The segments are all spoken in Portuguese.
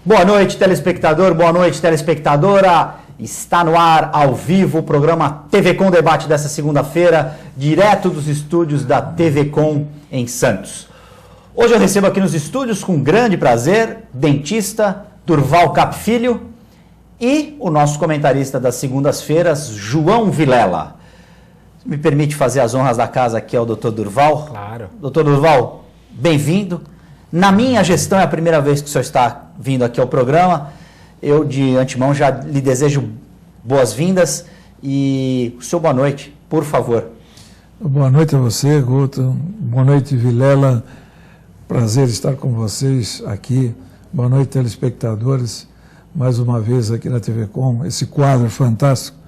Boa noite, telespectador, boa noite, telespectadora. Está no ar, ao vivo, o programa TV Com Debate dessa segunda-feira, direto dos estúdios da TV Com em Santos. Hoje eu recebo aqui nos estúdios, com grande prazer, dentista Durval Cap Filho e o nosso comentarista das segundas-feiras, João Vilela. Me permite fazer as honras da casa aqui ao Dr. Durval? Claro. Dr. Durval, bem-vindo. Na minha gestão é a primeira vez que o senhor está vindo aqui ao programa. Eu, de antemão, já lhe desejo boas-vindas e o seu boa noite, por favor. Boa noite a você, Guto. Boa noite, Vilela. Prazer estar com vocês aqui. Boa noite, telespectadores. Mais uma vez aqui na TV Com, esse quadro fantástico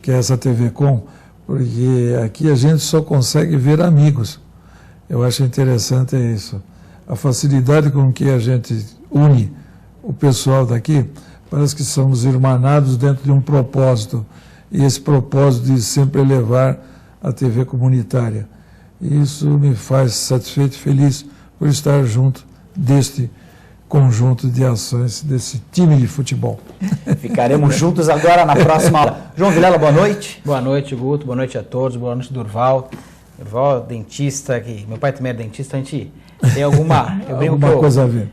que é essa TV Com, porque aqui a gente só consegue ver amigos. Eu acho interessante isso. A facilidade com que a gente une o pessoal daqui, parece que somos irmanados dentro de um propósito, e esse propósito de sempre elevar a TV comunitária. E isso me faz satisfeito e feliz por estar junto deste conjunto de ações, desse time de futebol. Ficaremos juntos agora na próxima aula. João Vilela, boa noite. Boa noite, Guto, boa noite a todos, boa noite, Durval. Durval, dentista, que meu pai também é dentista, a gente tem alguma coisa a ver.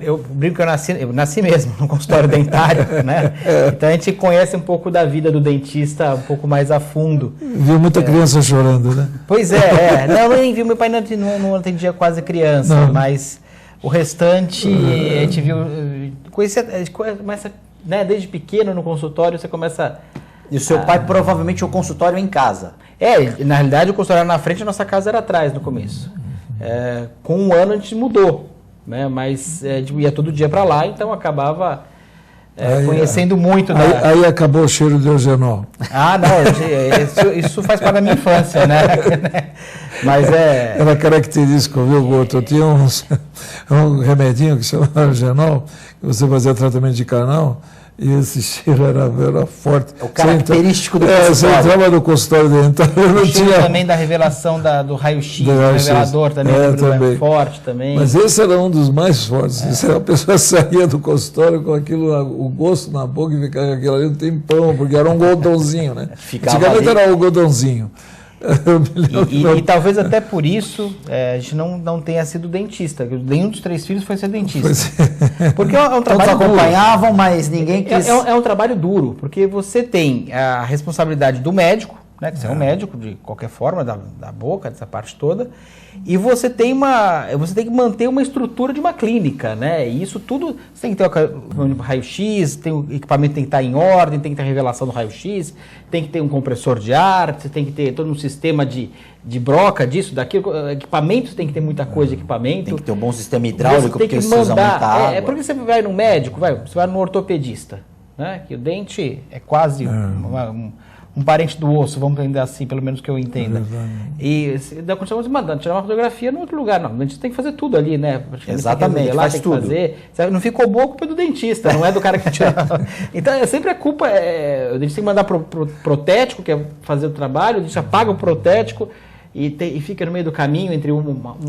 Eu brinco que eu nasci mesmo no consultório dentário, né? Então a gente conhece um pouco da vida do dentista um pouco mais a fundo. Viu muita criança chorando, né? Pois é. Não, nem viu, meu pai não atendia quase criança, mas o restante a gente viu, a gente começa, né, desde pequeno no consultório, você começa... E o seu pai provavelmente tinha o consultório em casa. Na realidade o consultório era na frente, a nossa casa era atrás no começo. Com um ano a gente mudou, né? Mas ia todo dia para lá, então acabava conhecendo muito. Aí acabou o cheiro de eugenol. Não, isso faz parte da minha infância, né? Mas Era característico, viu, Guto? Eu tinha um remedinho que se chamava eugenol, que você fazia tratamento de canal, e esse cheiro era forte. É o característico do consultório. Você entrava no consultório dentário, não tinha... também da revelação do raio-x, do revelador também, também. Forte também. Mas esse era um dos mais fortes. A pessoa saía do consultório com aquilo, o gosto na boca, e ficava aquilo ali um tempão, porque era um algodãozinho, né? Antigamente era um algodãozinho. E talvez até por isso a gente não tenha sido dentista. Nenhum dos 3 filhos foi ser dentista. Porque é um trabalho todos acompanhavam, mas ninguém quis... É um trabalho duro, porque você tem a responsabilidade do médico, né, que você é um médico de qualquer forma, da boca, dessa parte toda, e você tem que manter uma estrutura de uma clínica, né? E isso tudo, você tem que ter o raio-x, o equipamento tem que estar em ordem, tem que ter a revelação do raio-x, tem que ter um compressor de ar, você tem que ter todo um sistema de broca, disso, daquilo, equipamento, tem que ter muita coisa de equipamento. Tem que ter um bom sistema hidráulico, porque você usa muita água. Porque você vai no médico, você vai no ortopedista, né? Que o dente é quase um parente do osso, vamos entender assim, pelo menos que eu entenda. E da condição de mandando tirar uma fotografia no outro lugar. Não, o dentista tem que fazer tudo ali, né? Exatamente, faz tem tudo. Que fazer. Não ficou boa, a culpa é do dentista, não é do cara que tira. Então, sempre a culpa o dentista tem que mandar pro protético, que é fazer o trabalho, o dentista paga o protético e fica no meio do caminho entre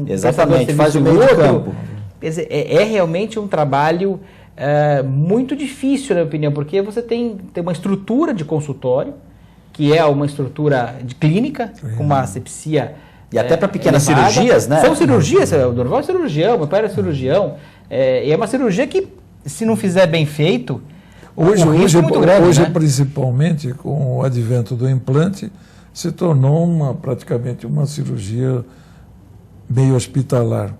exatamente, faz o meio do campo. Quer dizer, é realmente um trabalho muito difícil, na minha opinião, porque você tem uma estrutura de consultório, que é uma estrutura de clínica, com uma asepsia. E até para pequenas cirurgias, né? São cirurgias, o Durval é cirurgião, meu pai era cirurgião. E é uma cirurgia que, se não fizer bem feito, hoje é muito grande. Hoje, né? Principalmente com o advento do implante, se tornou praticamente uma cirurgia meio hospitalar.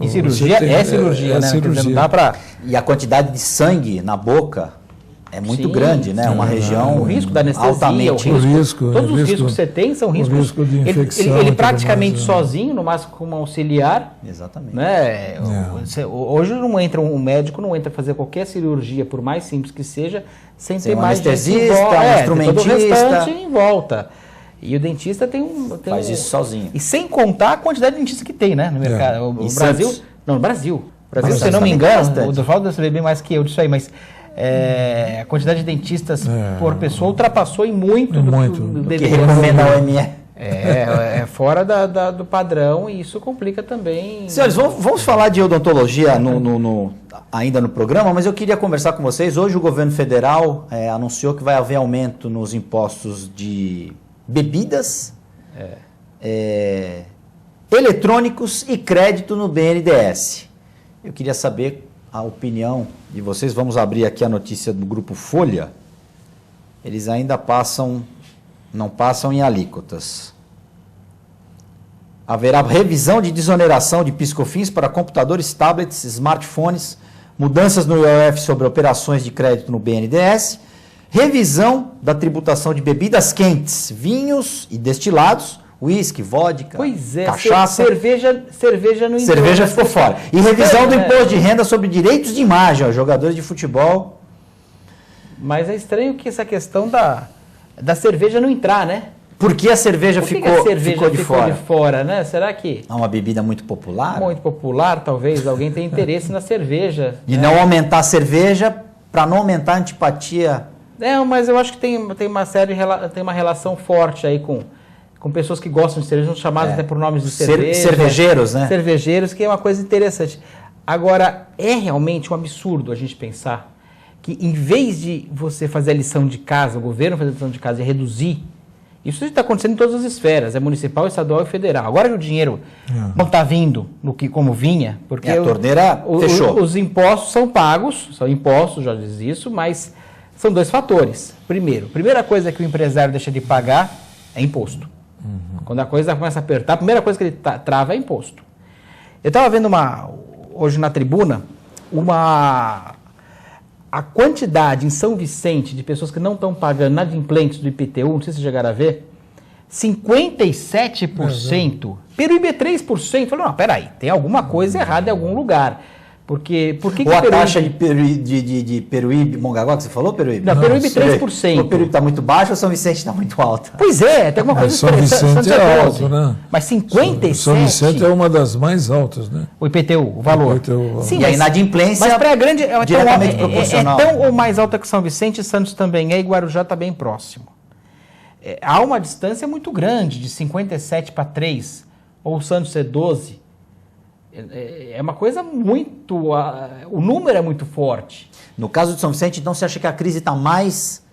E cirurgia cirurgia, né? Cirurgia. Não dá pra... E a quantidade de sangue na boca é muito grande, né? Uma região o risco da anestesia, altamente... todos os riscos que você tem são riscos... risco de infecção. Ele praticamente sozinho, no máximo como auxiliar. Exatamente. Né? Hoje um médico não entra fazer qualquer cirurgia, por mais simples que seja, sem ter mais anestesista, instrumentista... todo o restante em volta. E o dentista faz isso sozinho. E sem contar a quantidade de dentista que tem, né, no mercado. O Brasil... Não, no Brasil. Se eu não me engano, o Durval deve saber bem mais que eu disso aí, mas... a quantidade de dentistas por pessoa ultrapassou em muito do que recomenda a OMS. É fora do padrão e isso complica também. Senhores, vamos falar de odontologia ainda no programa, mas eu queria conversar com vocês. Hoje o governo federal anunciou que vai haver aumento nos impostos de bebidas, eletrônicos e crédito no BNDES. Eu queria saber a opinião de vocês. Vamos abrir aqui a notícia do Grupo Folha. Eles ainda não passam em alíquotas. Haverá revisão de desoneração de PIS/COFINS para computadores, tablets, smartphones, mudanças no IOF sobre operações de crédito no BNDES, revisão da tributação de bebidas quentes, vinhos e destilados, uísque, vodka, cachaça. Cerveja não entrou. Cerveja ficou fora. E revisão do imposto de renda sobre direitos de imagem aos jogadores de futebol. Mas é estranho que essa questão da cerveja não entrar, né? Por que a cerveja ficou de fora? Né? Será que... É uma bebida muito popular? Muito popular, talvez. Alguém tenha interesse na cerveja. De não aumentar a cerveja para não aumentar a antipatia. Mas eu acho que tem uma relação forte aí com pessoas que gostam de cerveja, são chamadas até por nomes de cerveja. Cervejeiros, né? Cervejeiros, que é uma coisa interessante. Agora, é realmente um absurdo a gente pensar que em vez de você fazer a lição de casa, o governo fazer a lição de casa e reduzir, isso está acontecendo em todas as esferas, é municipal, estadual e federal. Agora que o dinheiro não está vindo como vinha, porque a torneira fechou. Os impostos são pagos, são impostos, já diz isso, mas são dois fatores. Primeira coisa que o empresário deixa de pagar é imposto. Quando a coisa começa a apertar, a primeira coisa que ele trava é imposto. Eu estava vendo hoje na tribuna a quantidade em São Vicente de pessoas que não estão pagando inadimplentes do IPTU, não sei se vocês chegaram a ver, 57%, Peruíbe é 3%. Eu falei, não, peraí, tem alguma coisa errada em algum lugar. Por que a taxa de Peruíbe, Mongaguá, que você falou, Peruíbe? Não, Peruíbe 3%. O Peruíbe está muito baixo ou São Vicente está muito alto? Pois tem alguma coisa São Vicente é alto, né? Mas 57%... São Vicente é uma das mais altas, né? O IPTU, o valor. Sim, e a inadimplência mas para a grande é diretamente proporcional. É tão ou mais alta que São Vicente, e Santos também é, e Guarujá está bem próximo. Há uma distância muito grande, de 57 para 3, ou o Santos é 12. É uma coisa muito... o número é muito forte. No caso de São Vicente, então, você acha que a crise está mais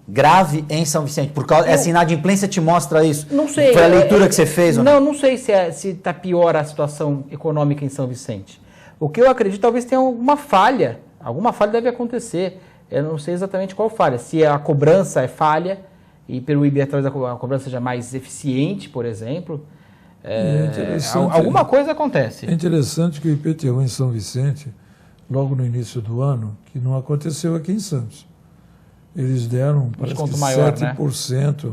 grave em São Vicente? Por causa essa inadimplência te mostra isso? Não sei. Foi a leitura que você fez? Não sei se está pior a situação econômica em São Vicente. O que eu acredito, talvez tenha alguma falha. Alguma falha deve acontecer. Eu não sei exatamente qual falha. Se a cobrança é falha, e Peruíbe talvez a cobrança seja mais eficiente, por exemplo... alguma coisa acontece. É interessante que o IPTU em São Vicente, logo no início do ano, que não aconteceu aqui em Santos. Eles deram parece que maior, 7%. Né?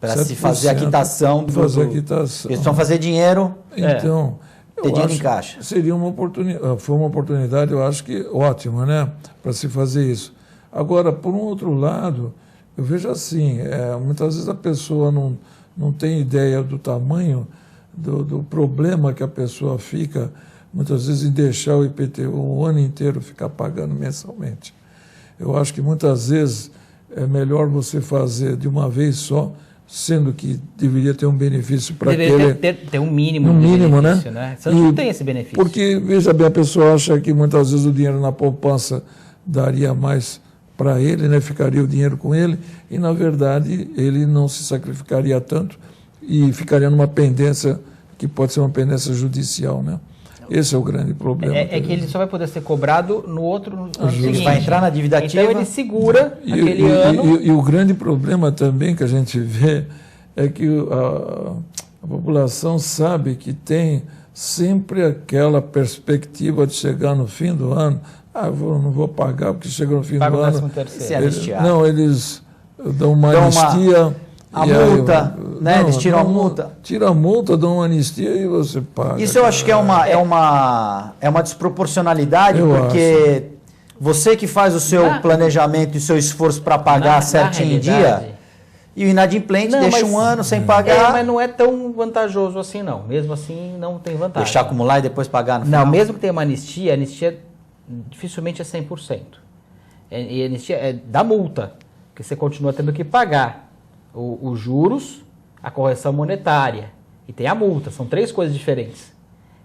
Para se fazer a quitação. Eles precisam fazer dinheiro. Então, ter dinheiro em caixa. Seria uma oportunidade, foi uma oportunidade, eu acho que ótima, né? Para se fazer isso. Agora, por um outro lado, eu vejo assim, muitas vezes a pessoa não tem ideia do tamanho do problema que a pessoa fica, muitas vezes, em deixar o IPTU o ano inteiro ficar pagando mensalmente. Eu acho que muitas vezes é melhor você fazer de uma vez só, sendo que deveria ter um benefício para aquele... Deveria ter um mínimo de benefício, né? Você não tem esse benefício. Porque, veja bem, a pessoa acha que muitas vezes o dinheiro na poupança daria mais para ele, né? Ficaria o dinheiro com ele, e, na verdade, ele não se sacrificaria tanto e ficaria numa pendência que pode ser uma pendência judicial, né? Esse é o grande problema. É que ele só vai poder ser cobrado no outro ano seguinte. Vai entrar na dívida ativa. Então ele segura aquele ano. E o grande problema também que a gente vê é que a população sabe que tem sempre aquela perspectiva de chegar no fim do ano. Não vou pagar porque chega no fim do ano. Eles dão uma anistia. A multa, né? Eles tiram a multa. Tira a multa, dão uma anistia e você paga. Isso eu acho que é uma desproporcionalidade, porque você que faz o seu planejamento e o seu esforço para pagar certinho em dia, e o inadimplente deixa um ano sem pagar. Mas não é tão vantajoso assim, não. Mesmo assim, não tem vantagem. Deixar acumular e depois pagar no final? Não, mesmo que tenha uma anistia, a anistia dificilmente é 100%. E a anistia é da multa, que você continua tendo que pagar os juros, a correção monetária e tem a multa. São 3 coisas diferentes.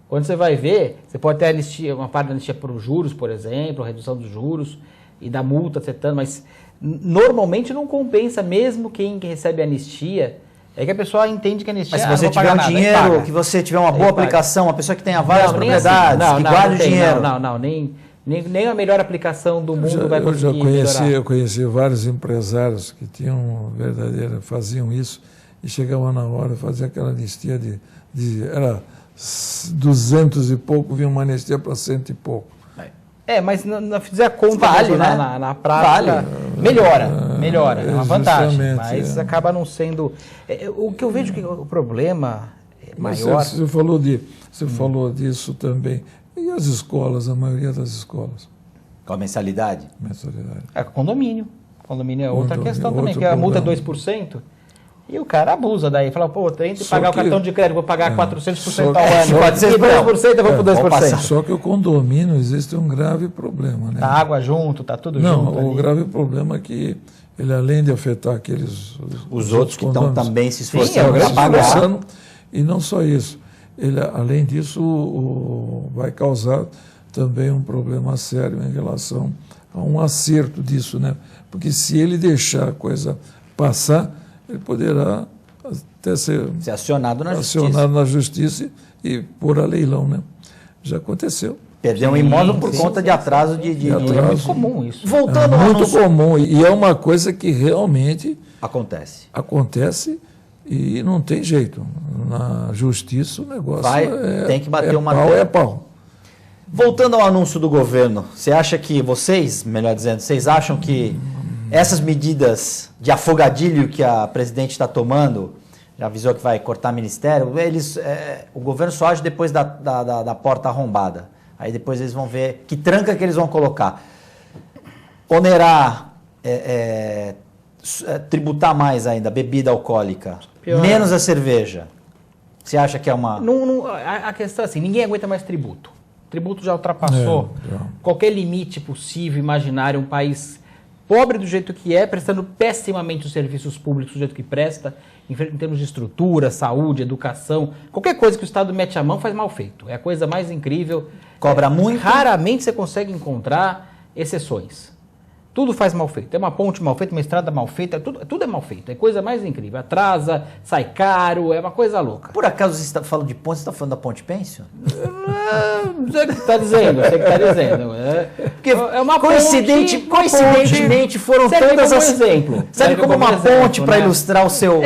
Quando você vai ver, você pode ter anistia, uma parte da anistia para os juros, por exemplo, a redução dos juros e da multa, etc. Mas normalmente não compensa, mesmo quem recebe anistia. É que a pessoa entende que a anistia... Mas se você tiver um dinheiro, que você tiver uma boa aplicação, uma pessoa que tenha várias propriedades, assim. que guarde o dinheiro... Nem a melhor aplicação do mundo vai conseguir Eu conheci vários empresários que faziam isso e chegavam na hora, faziam aquela anistia era 200 e pouco, vinha uma anistia para 100 e pouco. Mas não fizer a conta vale, né? na prática, melhora, é uma vantagem, mas acaba não sendo... o que eu vejo que o problema maior... Você falou disso também. E as escolas, a maioria das escolas? Com a mensalidade? Condomínio. Condomínio é outra questão também, que a multa é 2%. E o cara abusa daí, fala, tem que pagar o cartão de crédito, vou pagar 400% ao ano. 400% eu vou por 2%. Só que o condomínio existe um grave problema, né? Tá água junto, tá tudo junto. Não, o grave problema é que ele, além de afetar os outros que estão também se esforçando para pagar. E não só isso, ele, além disso, vai causar também um problema sério em relação a um acerto disso, né? Porque se ele deixar a coisa passar, ele poderá até ser acionado na justiça e pôr a leilão, né? Já aconteceu. Perder um imóvel por conta de atraso de atraso. É muito comum isso. Voltando muito comum e é uma coisa que realmente acontece e não tem jeito. Na justiça o negócio tem que bater uma pau, é pau. Voltando ao anúncio do governo, você acha que vocês acham que essas medidas de afogadilho que a presidente está tomando, já avisou que vai cortar ministério, o governo só age depois da porta arrombada. Aí depois eles vão ver que tranca que eles vão colocar. Onerar, tributar mais ainda a bebida alcoólica, menos a cerveja. Você acha que é uma... A questão é assim, ninguém aguenta mais tributo. O tributo já ultrapassou qualquer limite possível, imaginário, um país... pobre do jeito que é, prestando pessimamente os serviços públicos do jeito que presta, em termos de estrutura, saúde, educação, qualquer coisa que o Estado mete a mão faz mal feito. É a coisa mais incrível. Cobra muito. Raramente você consegue encontrar exceções. Tudo faz mal feito. É uma ponte mal feita, uma estrada mal feita, tudo é mal feito. É a coisa mais incrível. Atrasa, sai caro, é uma coisa louca. Por acaso você está falando de ponte, você está falando da Ponte Pênsil? Você que está dizendo, Porque é uma coincidentemente foram todas as... exemplo. Serve como uma ponte para ilustrar o seu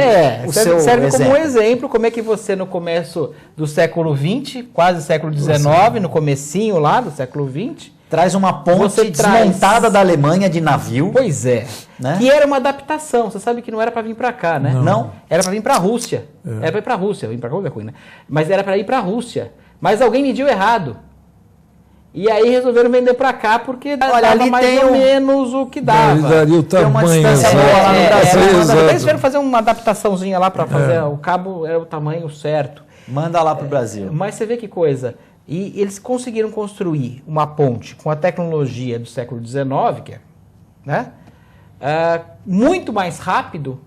serve exemplo. como um exemplo, como é que você no começo do século XX, quase século XIX, no comecinho lá do século XX, traz uma ponte desmontada da Alemanha de navio. Pois é. Né? Que era uma adaptação. Você sabe que não era para vir para cá, né? Não. Era para vir para a Rússia. Era para ir para a Rússia. Vir para cá é ruim, né? Mas era para ir para a Rússia. Mas alguém mediu errado. E aí resolveram vender para cá porque dava mais ou menos o que dava. Daria o tamanho. Eles tiveram fazer uma adaptaçãozinha lá para fazer o cabo, era o tamanho certo. Manda lá para o Brasil. Mas você vê que coisa. E eles conseguiram construir uma ponte com a tecnologia do século XIX, que é muito mais rápido,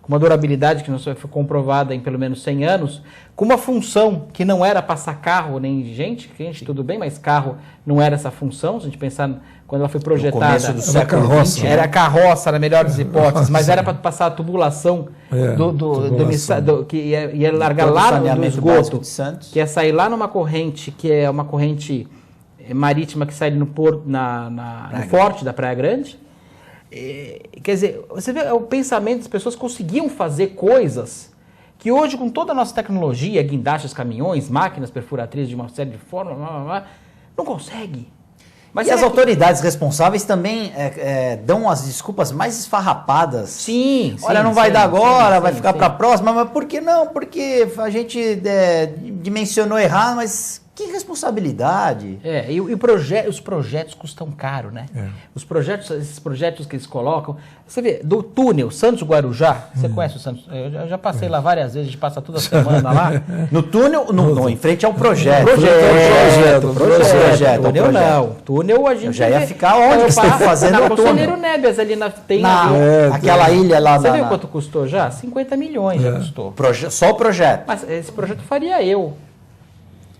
com uma durabilidade que não foi comprovada em pelo menos 100 anos, com uma função que não era passar carro nem gente, tudo bem, mas carro não era essa função, se a gente pensar quando ela foi projetada. No começo do século XX, era carroça, na melhor das hipóteses, mas era para passar a tubulação que ia largar lá no esgoto, que ia sair lá numa corrente, que é uma corrente marítima que sai no porto, no forte da Praia Grande. Quer dizer, você vê o pensamento das pessoas conseguiam fazer coisas que hoje, com toda a nossa tecnologia, guindastes, caminhões, máquinas perfuratrizes de uma série de formas, não consegue. Mas as autoridades responsáveis também dão as desculpas mais esfarrapadas. Sim. Olha, não vai dar agora, vai ficar para a próxima. Mas por que não? Porque a gente dimensionou errado, mas Que responsabilidade. E os projetos custam caro, né? Esses projetos que eles colocam... Você vê, do túnel Santos-Guarujá, você conhece o Santos? Eu já passei lá várias vezes, a gente passa toda semana lá. No túnel, em frente ao projeto. Projeto. Túnel não. Túnel a gente... Eu já ia ficar onde que você está fazendo o túnel? Conselheiro Nebias ali aquela ilha lá. Você viu quanto custou já? 50 milhões já custou. Só o projeto. Mas esse projeto faria eu.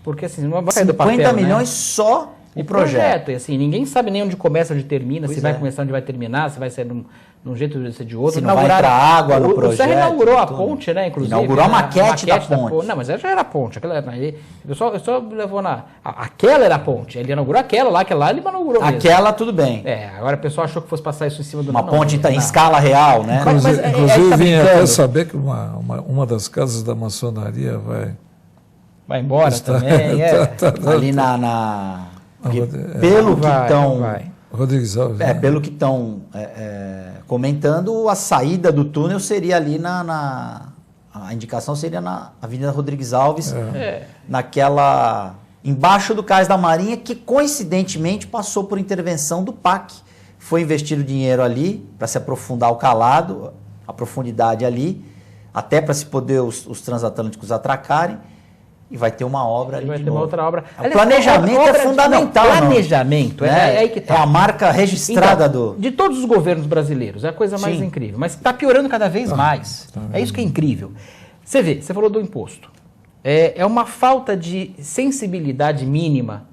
Porque assim, não vai sair do 50 papel, milhões, né? Só o projeto. E assim, ninguém sabe nem onde começa, onde termina, Pois se vai começar, onde vai terminar, se vai ser num jeito ou de outro. Se não vai entrar água no projeto. O Serra inaugurou a ponte, né, inclusive. Inaugurou a maquete da ponte. Não, mas ela já era a ponte. O pessoal levou aquela era a ponte. Ele inaugurou aquela lá ele inaugurou mesmo. Aquela, tudo bem. Agora o pessoal achou que fosse passar isso em cima do... Uma ponte em escala real, né? Inclusive vim até saber que uma das casas da maçonaria vai embora também. Ali pelo que estão... Rodrigues Alves. Pelo que estão comentando, a saída do túnel seria ali a indicação seria na Avenida Rodrigues Alves, embaixo do Cais da Marinha, que coincidentemente passou por intervenção do PAC. Foi investido dinheiro ali para se aprofundar o calado, a profundidade ali, até para se poder os transatlânticos atracarem. E vai ter uma obra ali. Vai ter uma outra obra. O planejamento é fundamental. Planejamento, é aí que tá. É a marca registrada de todos os governos brasileiros, é a coisa mais incrível. Mas está piorando cada vez mais. É isso que é incrível. Você falou do imposto. É uma falta de sensibilidade mínima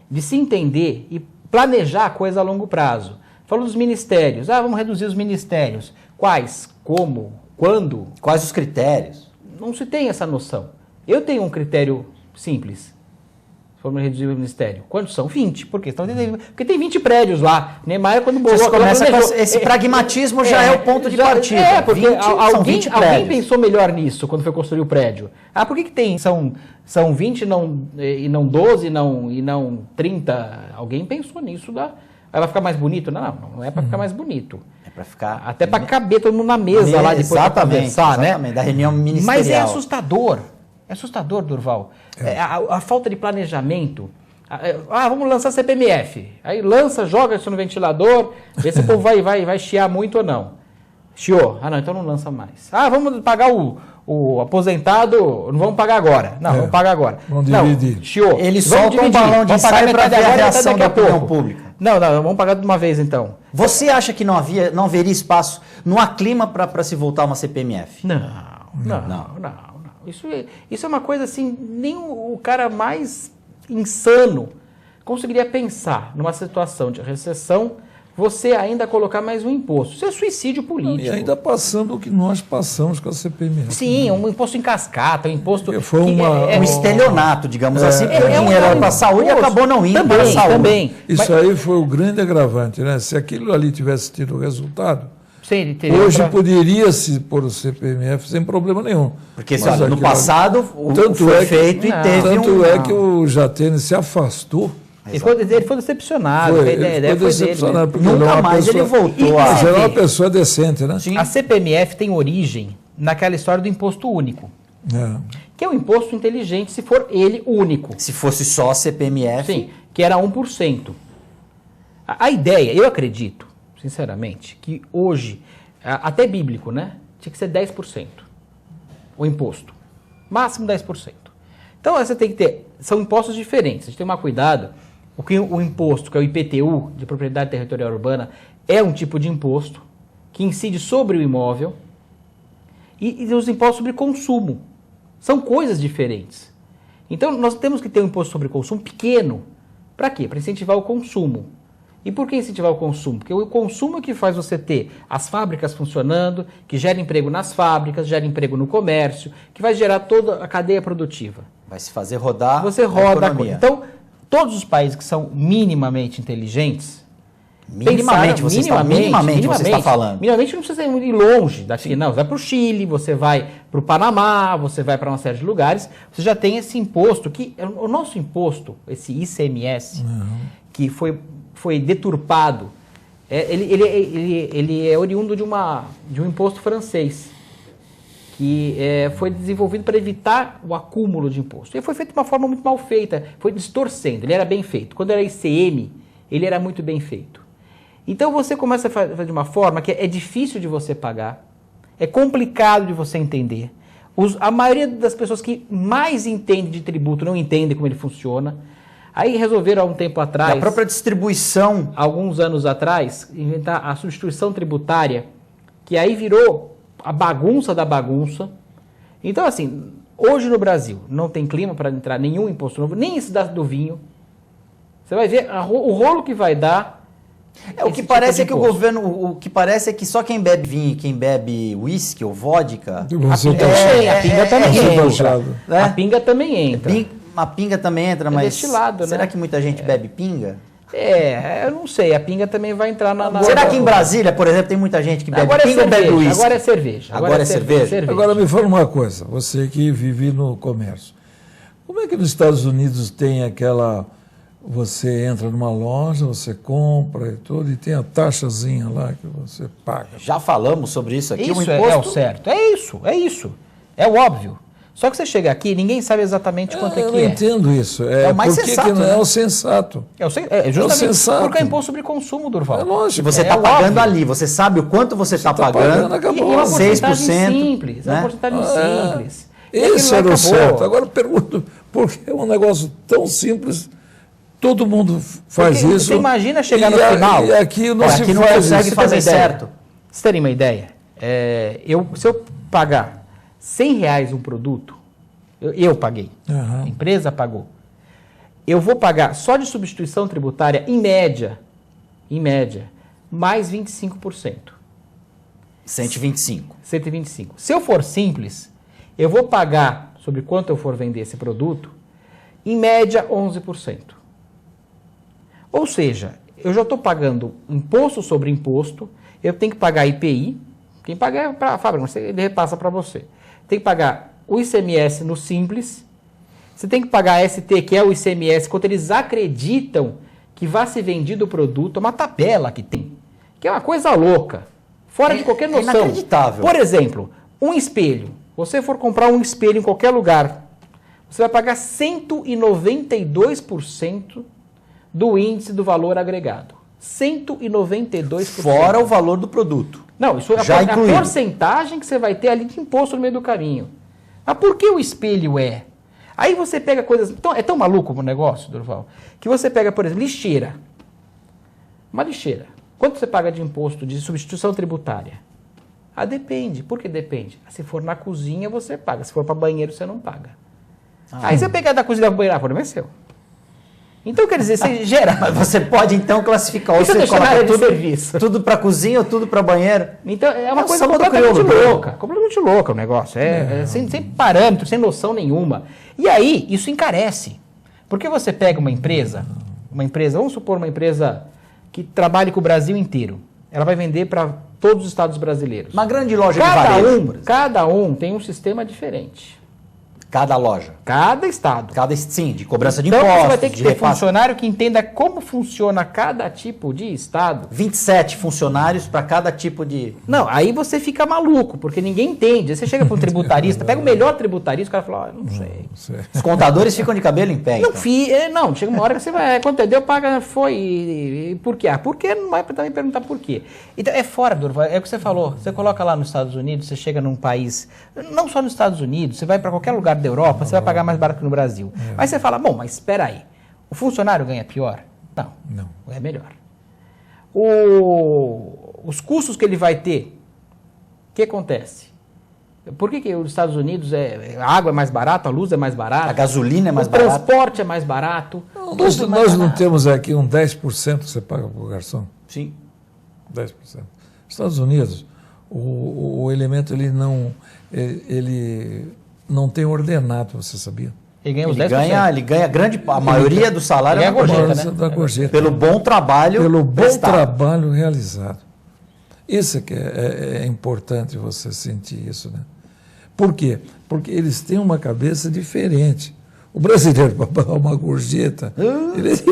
de se entender e planejar a coisa a longo prazo. Falou dos ministérios. Vamos reduzir os ministérios. Quais? Como? Quando? Quais os critérios? Não se tem essa noção. Eu tenho um critério simples. Se formos reduzir o ministério. Quantos são? 20. Por quê? Porque tem 20 prédios lá. Neymar, quando bolou... Esse pragmatismo já é o ponto de partida. Porque alguém pensou melhor nisso quando foi construir o prédio. Por que tem? São 20 e não 12 e não 30. Alguém pensou nisso. Vai ficar mais bonito? Não é para ficar mais bonito. É para ficar... Até para caber todo mundo na mesa lá depois para conversar, né? Exatamente, da reunião ministerial. Mas é assustador. É assustador, Durval. A falta de planejamento. Vamos lançar CPMF. Aí lança, joga isso no ventilador, vê se o povo vai chiar muito ou não. Chiou? Então não lança mais. Vamos pagar o aposentado, não vamos pagar agora. Vamos pagar agora. Vamos dividir. Chiou. Eles soltam um balão de ensaio para ver a reação da opinião pública. Não, vamos pagar de uma vez então. Você acha que não haveria espaço, não há clima para se voltar a uma CPMF? Não. Isso é uma coisa assim, nem o cara mais insano conseguiria pensar numa situação de recessão, você ainda colocar mais um imposto. Isso é suicídio político. E ainda passando o que nós passamos com a CPMF. Sim, um imposto em cascata, um imposto... Foi um estelionato, digamos assim, porque o dinheiro era para a saúde e acabou não indo para a saúde. Também. Isso aí foi o grande agravante, né? Se aquilo ali tivesse tido resultado, hoje poderia-se pôr o CPMF sem problema nenhum. Porque no passado foi feito e teve Tanto é que o Jatene se afastou. Ele foi decepcionado. Ele foi decepcionado. Porque nunca mais ele voltou a... Mas era uma pessoa decente, né? Sim. A CPMF tem origem naquela história do imposto único. Que é um imposto inteligente se for ele único. Se fosse só a CPMF... Sim, que era 1%. A ideia, eu acredito, sinceramente, que hoje, até bíblico, né? Tinha que ser 10%. O imposto. Máximo 10%. Então você tem que ter... São impostos diferentes. A gente tem que tomar cuidado. O imposto, que é o IPTU, de Propriedade Territorial Urbana, é um tipo de imposto que incide sobre o imóvel e os impostos sobre consumo. São coisas diferentes. Então nós temos que ter um imposto sobre consumo pequeno. Para quê? Para incentivar o consumo. E por que incentivar o consumo? Porque o consumo é que faz você ter as fábricas funcionando, que gera emprego nas fábricas, gera emprego no comércio, que vai gerar toda a cadeia produtiva. Vai se fazer rodar você roda a economia. Então, todos os países que são minimamente inteligentes... Minimamente você está falando. Minimamente não precisa ir longe daqui, não. Você vai para o Chile, você vai para o Panamá, você vai para uma série de lugares, você já tem esse imposto, que o nosso imposto, esse ICMS, que foi deturpado, ele é oriundo de um imposto francês, que foi desenvolvido para evitar o acúmulo de imposto. Ele foi feito de uma forma muito mal feita, foi distorcendo, ele era bem feito. Quando era ICM, ele era muito bem feito. Então você começa a fazer de uma forma que é difícil de você pagar, é complicado de você entender. A maioria das pessoas que mais entendem de tributo não entendem como ele funciona. Aí resolveram há um tempo atrás... A própria distribuição... Alguns anos atrás, inventar a substituição tributária, que aí virou a bagunça da bagunça. Então, assim, hoje no Brasil não tem clima para entrar nenhum imposto novo, nem esse do vinho. Você vai ver o rolo que vai dar. O que parece é que o governo, o que parece é que só quem bebe vinho e quem bebe uísque ou vodka... A pinga também entra. A pinga também entra. A pinga também entra, mas destilado, será né? que muita gente bebe pinga? Eu não sei, a pinga também vai entrar na... Será que em Brasília, por exemplo, tem muita gente que bebe pinga ou bebe uísque? Agora é cerveja. Agora é cerveja? Agora me fala uma coisa, você que vive no comércio. Como é que nos Estados Unidos tem aquela... Você entra numa loja, você compra e tudo, e tem a taxazinha lá que você paga. Já falamos sobre isso aqui. Isso é o certo. É isso. É o óbvio. Só que você chega aqui, ninguém sabe exatamente quanto é que é. Eu não entendo isso. É o mais sensato. Que não é o sensato. É justamente o sensato. Porque é imposto sobre consumo, Durval. É lógico. Você está pagando ali, você sabe o quanto você está pagando. Acabou. E uma porcentagem 6%, simples. né? É uma porcentagem simples. Esse era o certo. Agora eu pergunto, por que é um negócio tão simples? Todo mundo faz porque isso. Você imagina chegar no final. E aqui não se não faz consegue isso. fazer certo. Vocês terem uma ideia? Se eu pagar R$100 um produto, eu paguei, a empresa pagou, eu vou pagar só de substituição tributária, em média, mais 25%. 125. 125. Se eu for simples, eu vou pagar, sobre quanto eu for vender esse produto, em média 11%. Ou seja, eu já estou pagando imposto sobre imposto, eu tenho que pagar IPI, quem paga é para a fábrica, ele repassa para você. Tem que pagar o ICMS no Simples, você tem que pagar a ST, que é o ICMS, quando eles acreditam que vai ser vendido o produto, é uma tabela que tem, que é uma coisa louca, fora de qualquer noção. É inacreditável. Por exemplo, um espelho. Você for comprar um espelho em qualquer lugar, você vai pagar 192% do índice do valor agregado. 192%. Fora o valor do produto. Não, isso é a porcentagem que você vai ter ali de imposto no meio do caminho. Mas por que o espelho é? Aí você pega coisas... Então, é tão maluco o negócio, Durval, que você pega, por exemplo, lixeira. Uma lixeira. Quanto você paga de imposto de substituição tributária? Depende. Por que depende? Se for na cozinha, você paga. Se for para banheiro, você não paga. Aí você pegar da cozinha para o banheiro, o problema é seu. Então, quer dizer, você gera... Mas você pode, então, classificar. Ou você coloca tudo para cozinha ou tudo para banheiro. Então, é uma coisa completamente louca. Completamente louca o negócio. Sem parâmetro, sem noção nenhuma. E aí, isso encarece. Porque você pega uma empresa, vamos supor uma empresa que trabalhe com o Brasil inteiro. Ela vai vender para todos os estados brasileiros. Uma grande loja de varejo. Cada um tem um sistema diferente. Cada loja. Cada estado. Sim, de cobrança de impostos. Então você vai ter que ter funcionário que entenda como funciona cada tipo de estado. 27 funcionários para cada tipo de... Não, aí você fica maluco, porque ninguém entende. Aí você chega para um tributarista, pega o melhor tributarista, o cara fala, não sei. Os contadores ficam de cabelo em pé, Não, então. não, chega uma hora que você vai, quanto deu, paga, foi, e por quê? Porque não vai também perguntar por quê. Então é fora, Durval, é o que você falou, você coloca lá nos Estados Unidos, você chega num país, não só nos Estados Unidos, você vai para qualquer lugar da Europa, você vai pagar mais barato que no Brasil. Mas você fala, bom, mas espera aí, o funcionário ganha pior? Não, é melhor. Os custos que ele vai ter, o que acontece? Por que os Estados Unidos a água é mais barata, a luz é mais barata? A gasolina é mais barata? O transporte é mais barato? Nós não temos aqui um 10% que você paga para o garçom? Sim. 10%. Nos Estados Unidos, o elemento ele não tem ordenado, você sabia? Ele ganha os 10%. Ele ganha a maioria do salário é gorjeta, né? Da gorjeta. Pelo bom trabalho trabalho realizado. Isso é que é importante você sentir isso, né? Por quê? Porque eles têm uma cabeça diferente. O brasileiro, para pagar uma gorjeta,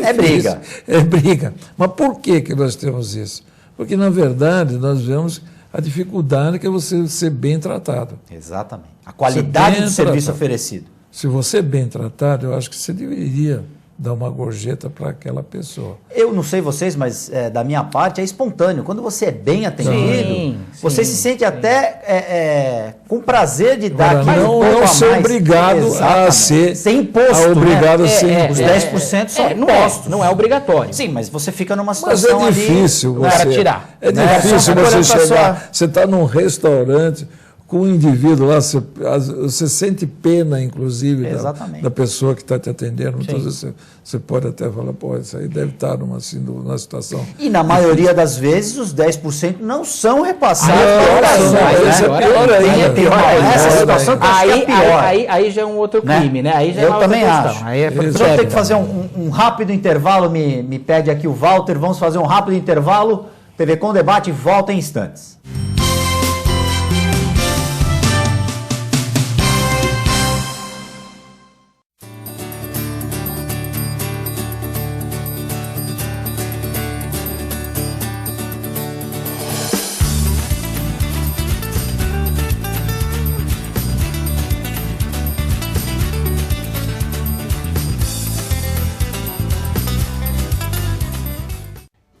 é briga. É briga. Mas por que nós temos isso? Porque, na verdade, nós vemos a dificuldade que é você ser bem tratado. Exatamente. A qualidade bem do serviço tratado. oferecido. Se você é bem tratado, eu acho que você deveria dar uma gorjeta para aquela pessoa. Eu não sei vocês, mas da minha parte é espontâneo. Quando você é bem atendido, Sim, você se sente até com prazer de dar Agora, aquele não pouco a ser mais. obrigado a Exatamente. ser... Sem imposto, obrigado né? a ser Os imposto. 10% são não impostos. não é obrigatório. Sim, mas você fica numa Mas situação é difícil ali... você... para tirar. É Né? difícil Só você olhando pra chegar... Você está num restaurante com um indivíduo lá, você sente pena, inclusive, Exatamente. da pessoa que está te atendendo. Muitas Sim. vezes você pode até falar, pô, isso aí deve estar numa situação... E na maioria das vezes, os 10% não são repassados. Não, para não, ações, esse é pior ainda. Aí é pior ainda. Essa situação que eu acho que é pior. Aí já é um outro Né? crime, né? Aí já é Eu uma outra também questão. acho. Aí é Isso. Vamos ter que fazer um rápido intervalo, me pede aqui o Walter. Vamos fazer um rápido intervalo. TV Com Debate volta em instantes.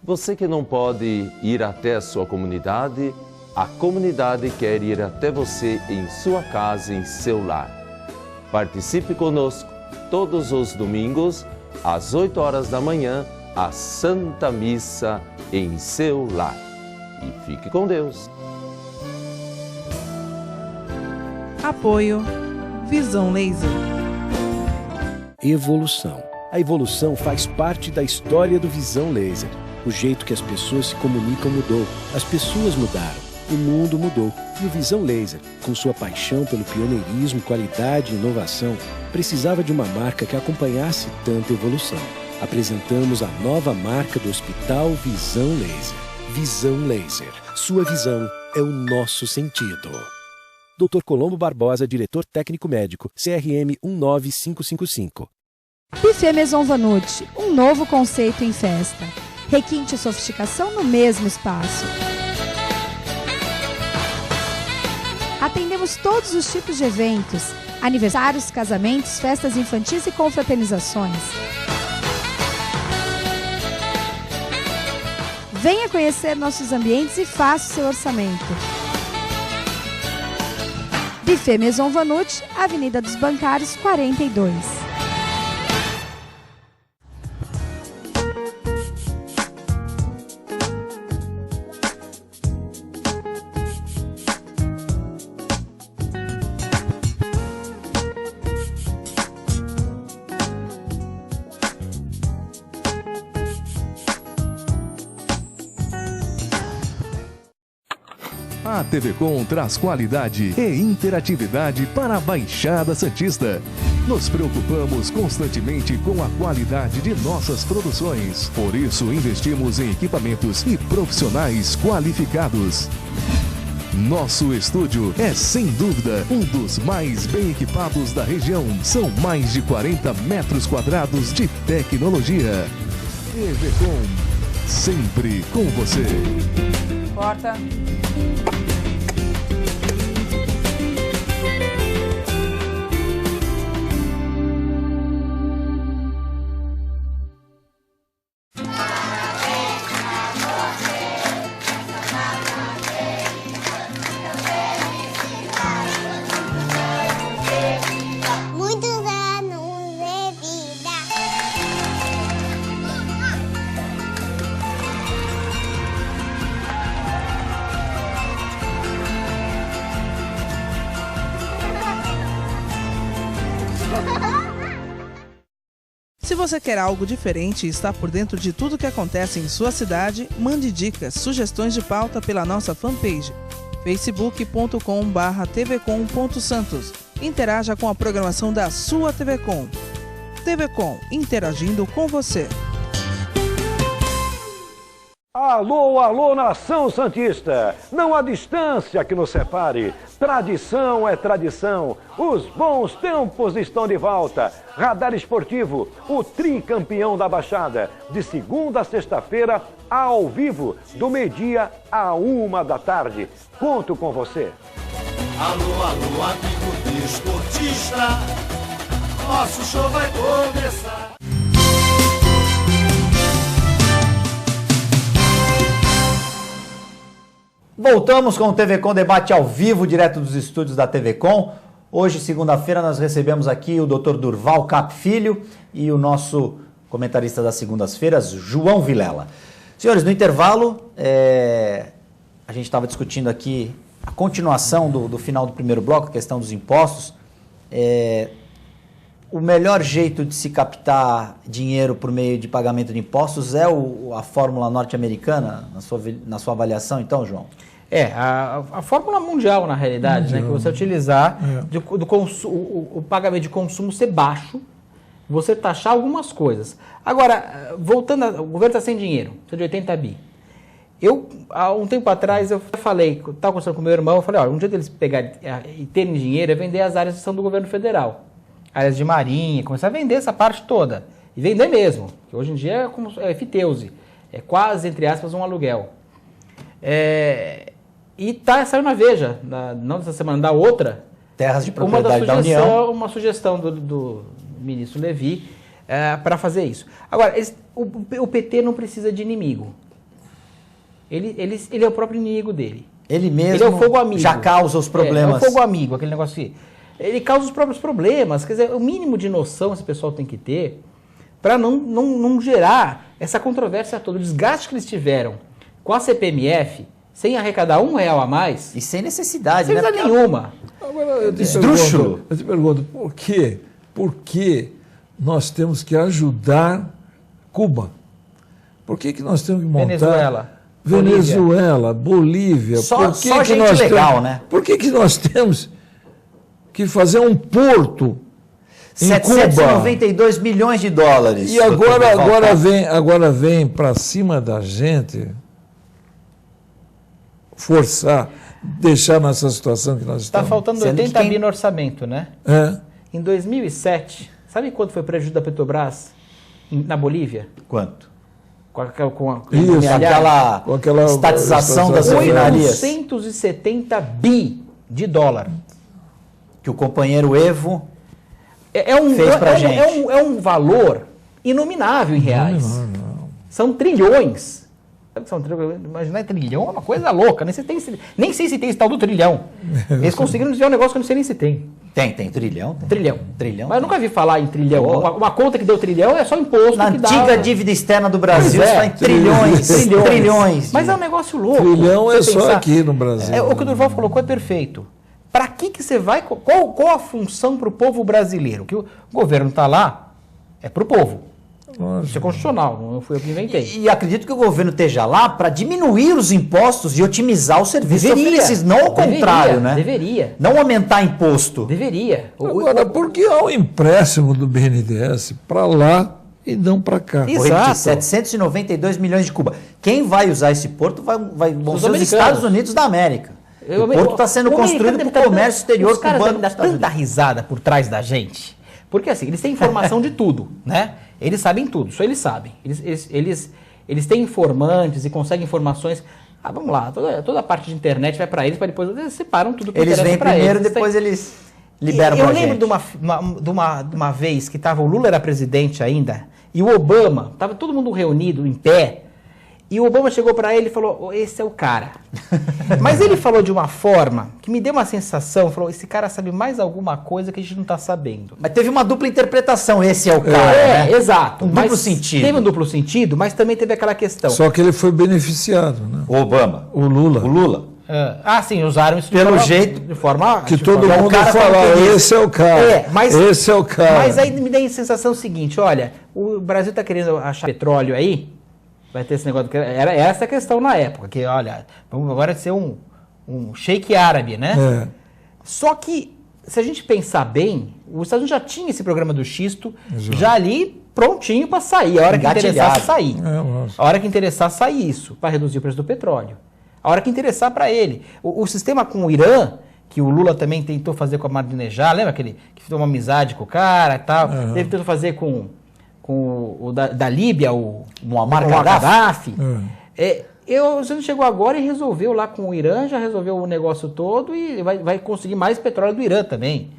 Você que não pode ir até a sua comunidade, a comunidade quer ir até você em sua casa, em seu lar. Participe conosco todos os domingos, às 8 horas da manhã, a Santa Missa em seu lar. E fique com Deus. Apoio Visão Laser. Evolução. A evolução faz parte da história do Visão Laser. O jeito que as pessoas se comunicam mudou, as pessoas mudaram, o mundo mudou. E o Visão Laser, com sua paixão pelo pioneirismo, qualidade e inovação, precisava de uma marca que acompanhasse tanta evolução. Apresentamos a nova marca do Hospital Visão Laser. Visão Laser. Sua visão é o nosso sentido. Dr. Colombo Barbosa, diretor técnico médico, CRM 19555. Buffet Maison Vanucci, um novo conceito em festa. Requinte e sofisticação no mesmo espaço. Atendemos todos os tipos de eventos, aniversários, casamentos, festas infantis e confraternizações. Venha conhecer nossos ambientes e faça o seu orçamento. Buffet Maison Vanucci, Avenida dos Bancários, 42. A TV Com traz qualidade e interatividade para a Baixada Santista. Nos preocupamos constantemente com a qualidade de nossas produções. Por isso, investimos em equipamentos e profissionais qualificados. Nosso estúdio é, sem dúvida, um dos mais bem equipados da região. São mais de 40 metros quadrados de tecnologia. TV Com, sempre com você. Corta. Muitos anos de vida. Se você quer algo diferente e está por dentro de tudo que acontece em sua cidade, mande dicas, sugestões de pauta pela nossa fanpage facebook.com/tvcom.santos. Interaja com a programação da sua TV Com. TV Com, interagindo com você. Alô, alô, nação santista! Não há distância que nos separe. Tradição é tradição, os bons tempos estão de volta. Radar Esportivo, o tricampeão da Baixada, de segunda a sexta-feira, ao vivo, do meio-dia à 1 da tarde. Conto com você. Alô, alô, amigo desportista, nosso show vai começar. Voltamos com o TV Com Debate ao vivo, direto dos estúdios da TV Com. Hoje, segunda-feira, nós recebemos aqui o Dr. Durval Cap Filho e o nosso comentarista das segundas-feiras, João Vilela. Senhores, no intervalo, a gente estava discutindo aqui a continuação do final do primeiro bloco, a questão dos impostos. O melhor jeito de se captar dinheiro por meio de pagamento de impostos é a fórmula norte-americana, na sua avaliação, então, João? A fórmula mundial, na realidade, né, que você utilizar o pagamento de consumo ser baixo, você taxar algumas coisas. Agora, voltando, o governo está sem dinheiro, precisa de 80 bi. Há um tempo atrás, eu falei, estava conversando com meu irmão, eu falei, olha, um dia deles pegarem e terem dinheiro é vender as áreas que são do governo federal. Áreas de marinha, começar a vender essa parte toda. E vender mesmo, que hoje em dia é fiteuse, é quase, entre aspas, um aluguel. E saiu na Veja, não dessa semana, da outra, terras de propriedade da União. Uma sugestão do ministro Levi para fazer isso. Agora, o PT não precisa de inimigo. Ele é o próprio inimigo dele. Ele mesmo ele é o fogo amigo. Já causa os problemas. É o fogo amigo, aquele negócio assim. Ele causa os próprios problemas. Quer dizer, o mínimo de noção esse pessoal tem que ter para não gerar essa controvérsia toda. O desgaste que eles tiveram com a CPMF, sem arrecadar R$1 a mais. E sem necessidade, sem necessidade nenhuma. Agora, eu te pergunto, por que nós temos que ajudar Cuba? Por que nós temos que montar... Venezuela, Bolívia. Só gente legal, né? Por que nós temos que fazer um porto em 792 milhões de dólares. E agora vem para cima da gente forçar, deixar nessa situação que nós estamos. Está faltando 80 bi no orçamento, né? Em 2007, sabe quanto foi o prejuízo da Petrobras na Bolívia? Quanto? Com aquela estatização das refinarias. 870 bi de dólar. Que o companheiro Evo fez pra gente. É um valor inominável em reais. São trilhões. Imaginar trilhão é uma coisa louca. Nem sei se tem esse tal do trilhão. Eles conseguiram dizer um negócio que eu não sei nem se tem. Tem trilhão. Trilhão. Mas eu nunca vi falar em trilhão. Uma conta que deu trilhão é só imposto. Na antiga dívida externa do Brasil está em trilhões. Mas é um negócio louco. Trilhão é só aqui no Brasil. O que o Durval colocou é perfeito. Para que você vai... Qual a função para o povo brasileiro? Que o governo está lá, é para o povo. Isso é constitucional, não foi eu que inventei. E acredito que o governo esteja lá para diminuir os impostos e otimizar os serviços oferecidos, não ao contrário, né? Deveria. Não aumentar imposto. Deveria. Agora, por que há um empréstimo do BNDES para lá e não para cá? Exato. 792 milhões de Cuba. Quem vai usar esse porto vão ser os Estados Unidos da América. O porto está sendo construído para o comércio exterior cubano. Os caras dão tanta risada por trás da gente, porque assim, eles têm informação de tudo, né? Eles sabem tudo, só eles sabem. Eles têm informantes e conseguem informações. Vamos lá, toda a parte de internet vai para eles depois eles separam tudo que eles vêm primeiro, depois eles liberam para a gente. Eu lembro de uma vez que o Lula era presidente ainda e o Obama, estava todo mundo reunido em pé. E o Obama chegou para ele e falou, esse é o cara. Mas ele falou de uma forma que me deu uma sensação, falou, esse cara sabe mais alguma coisa que a gente não está sabendo. Mas teve uma dupla interpretação, esse é o cara. Né? Exato. Duplo sentido. Teve um duplo sentido, mas também teve aquela questão. Só que ele foi beneficiado, né? O Obama. O Lula. Sim, usaram isso de forma que todo mundo falava, esse é o cara. Esse é o cara. Mas aí me dá a sensação seguinte, olha, o Brasil está querendo achar petróleo aí, vai ter esse negócio, era essa a questão na época, que olha, vamos agora ser um sheik árabe, né? Só que, se a gente pensar bem, os Estados Unidos já tinha esse programa do xisto, já ali prontinho para sair, a hora que interessasse sair. A hora que interessasse sair isso, para reduzir o preço do petróleo. A hora que interessar para ele. O sistema com o Irã, que o Lula também tentou fazer com a Ahmadinejad, lembra aquele que fez uma amizade com o cara e tal? Ele tentou fazer com o da Líbia, o Muammar Gaddafi. Você não chegou agora e resolveu lá com o Irã, já resolveu o negócio todo e vai conseguir mais petróleo do Irã também.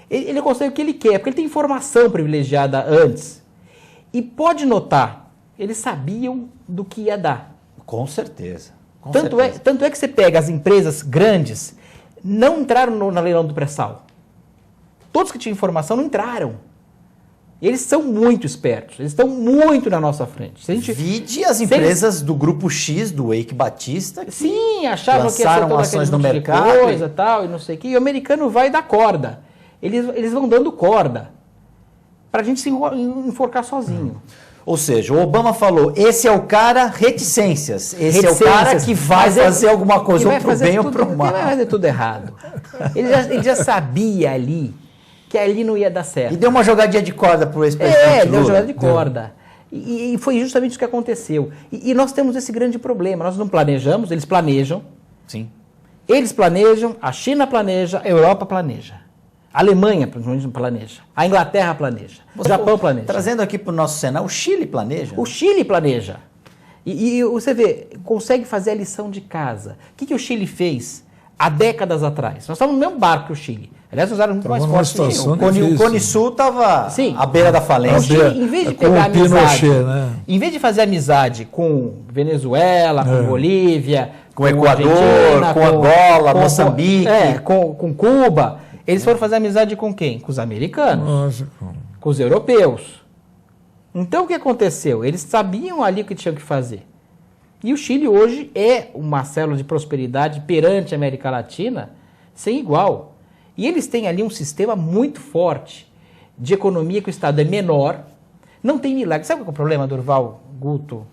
Ele consegue o que ele quer, porque ele tem informação privilegiada antes. E pode notar, eles sabiam do que ia dar. Com certeza. Tanto é que você pega as empresas grandes, não entraram na leilão do pré-sal. Todos que tinham informação não entraram. Eles são muito espertos, eles estão muito na nossa frente. Vide as empresas do Grupo X, do Eike Batista, que sim, achavam que ia ser toda ações no mercado e tal, e não sei o que. E o americano vai dar corda. Eles vão dando corda para a gente se enforcar sozinho. Ou seja, o Obama falou, esse é o cara reticências. Esse é o cara que vai fazer alguma coisa, ou pro bem ou pro mal. Ele vai fazer tudo errado. Ele já sabia ali que ali não ia dar certo. E deu uma jogadinha de corda pro ex-presidente Lula. Deu uma jogada de corda. E foi justamente isso que aconteceu. E nós temos esse grande problema. Nós não planejamos, eles planejam. Sim. Eles planejam, a China planeja, a Europa planeja. A Alemanha planeja. A Inglaterra planeja. O Japão planeja. Trazendo aqui para o nosso cenário, o Chile planeja? O Chile planeja. E você vê, consegue fazer a lição de casa. O que o Chile fez há décadas atrás? Nós estávamos no mesmo barco que o Chile. Aliás, nós éramos muito mais fortes que o Cone Sul estava à beira da falência. Em vez de pegar amizade, em vez de fazer amizade com Venezuela, com Bolívia, com Equador, com Angola, Moçambique, com Cuba, eles foram fazer amizade com quem? Com os americanos, com os europeus. Então o que aconteceu? Eles sabiam ali o que tinham que fazer. E o Chile hoje é uma célula de prosperidade perante a América Latina sem igual. E eles têm ali um sistema muito forte de economia que o Estado é menor, não tem milagre. Sabe qual é o problema, Durval, Guto?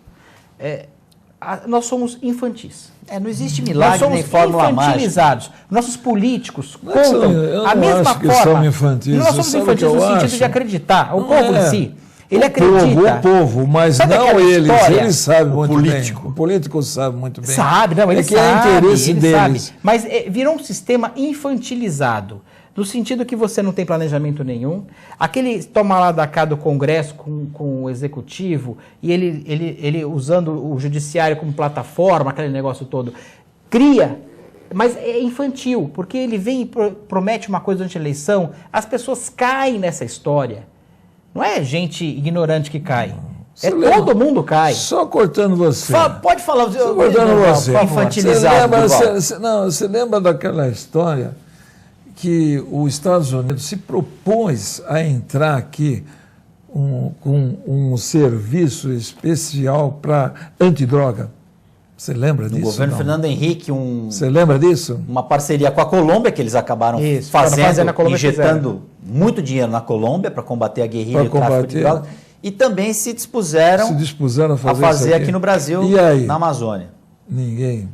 Nós somos infantis. Não existe milagre nem fórmula mágica. Infantilizados. Nossos políticos contam a mesma forma. Nós somos infantis no sentido de acreditar. O povo em si. Ele acredita. O povo, mas não eles. Eles sabem muito bem. O político sabe muito bem. Sabe, não, ele sabe. É interesse deles. Sabe. Mas virou um sistema infantilizado. No sentido que você não tem planejamento nenhum. Aquele toma lá da cá do Congresso com o Executivo e ele usando o Judiciário como plataforma, aquele negócio todo, cria. Mas é infantil, porque ele vem e promete uma coisa durante a eleição, as pessoas caem nessa história. Não é gente ignorante que cai. Todo mundo cai. Só cortando você. Pode falar. Só cortando você. Infantilizado. Você lembra daquela história que os Estados Unidos se propôs a entrar aqui com um serviço especial para antidroga? Você lembra disso? O governo Fernando Henrique, você lembra disso? Uma parceria com a Colômbia que eles acabaram fazendo, injetando muito dinheiro na Colômbia para combater a guerrilha e o tráfico de drogas. E também se dispuseram a fazer aqui no Brasil, na Amazônia. Ninguém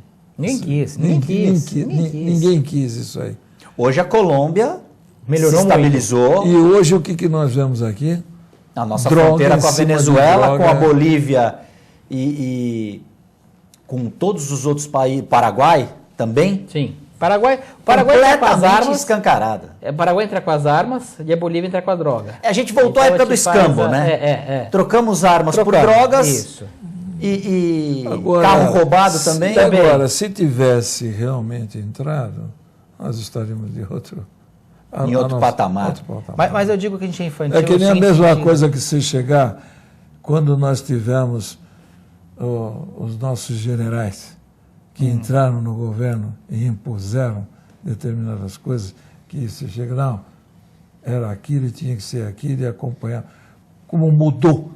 quis isso aí. Hoje a Colômbia se estabilizou. E hoje o que nós vemos aqui? A nossa fronteira com a Venezuela, com a Bolívia e com todos os outros países, Paraguai também. Sim. O Paraguai entra com as armas. Escancarada. O Paraguai entra com as armas e a Bolívia entra com a droga. A gente voltou à época do escambo, né? Trocamos armas por drogas. Isso. E agora, carro roubado também. Agora, se tivesse realmente entrado, nós estaríamos em outro patamar. Mas eu digo que a gente é infantil. É que nem a mesma coisa que se chegar quando nós tivemos os nossos generais que entraram no governo e impuseram determinadas coisas, que se chega, não, era aquilo e tinha que ser aquilo e acompanhar. Como mudou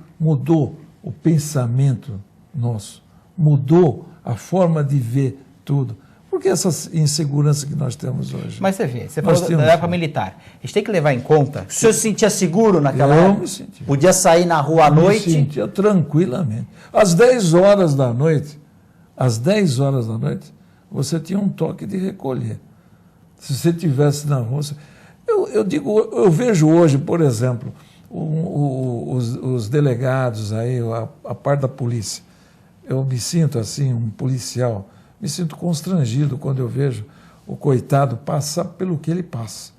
o pensamento nosso, mudou a forma de ver tudo. Porque essa insegurança que nós temos hoje. Mas você falou da época militar. A gente tem que levar em conta... O senhor se sentia seguro naquela época? Eu me sentia. Podia sair na rua à noite? Me sentia tranquilamente. Às 10 horas da noite, você tinha um toque de recolher. Se você estivesse na rua... Eu vejo hoje, por exemplo, os delegados aí, a parte da polícia. Eu me sinto assim, um policial... Me sinto constrangido quando eu vejo o coitado passa pelo que ele passa.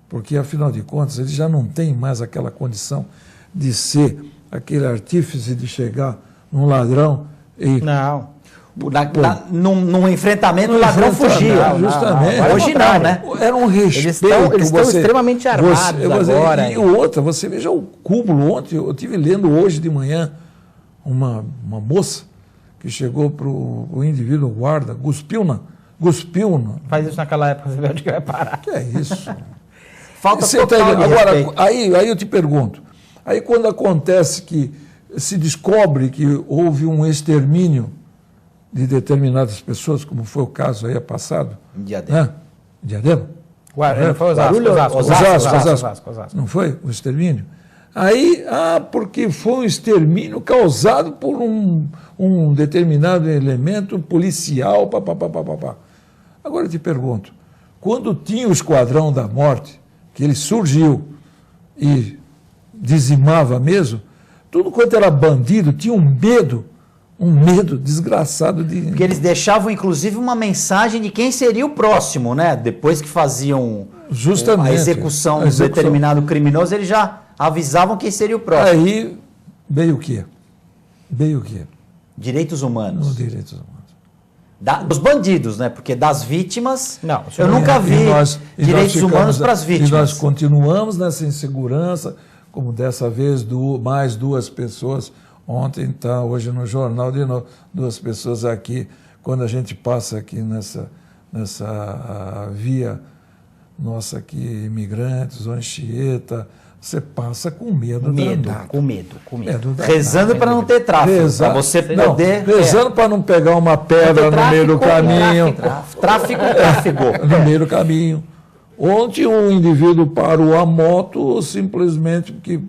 Porque, afinal de contas, ele já não tem mais aquela condição de ser aquele artífice de chegar num ladrão e... Não. Num enfrentamento, o ladrão fugia. Justamente. Hoje não, né? Era um respeito. Eles estão extremamente armados agora. E outra, você veja o cúmulo. Ontem, eu estive lendo hoje de manhã uma moça que chegou para o indivíduo guarda, cuspiu na... Faz isso naquela época, você vê onde que vai parar. Que é isso? Falta Agora, aí eu te pergunto, aí quando acontece que se descobre que houve um extermínio de determinadas pessoas, como foi o caso aí passado, Diadema. Diadema? Não foi Osasco. Não foi o extermínio? Aí, porque foi um extermínio causado por um determinado elemento policial, papapá. Agora eu te pergunto, quando tinha o Esquadrão da Morte, que ele surgiu e dizimava mesmo, tudo quanto era bandido tinha um medo desgraçado de... Porque eles deixavam, inclusive, uma mensagem de quem seria o próximo, né? Depois que faziam justamente a execução de determinado criminoso, eles já avisavam quem seria o próximo. Aí veio o quê? Direitos humanos. Os direitos humanos. Dos bandidos, né? Porque das vítimas, não, eu nunca vi direitos humanos para as vítimas. E nós continuamos nessa insegurança, como dessa vez mais 2 pessoas, ontem está, hoje no jornal de novo, 2 pessoas aqui, quando a gente passa aqui nessa via nossa aqui, imigrantes, Anchieta, você passa com medo. Com medo. Rezando para não ter tráfico. Para você poder... Rezando para não pegar uma pedra no meio do caminho. Tráfico. No meio do caminho. Ontem um indivíduo parou a moto simplesmente porque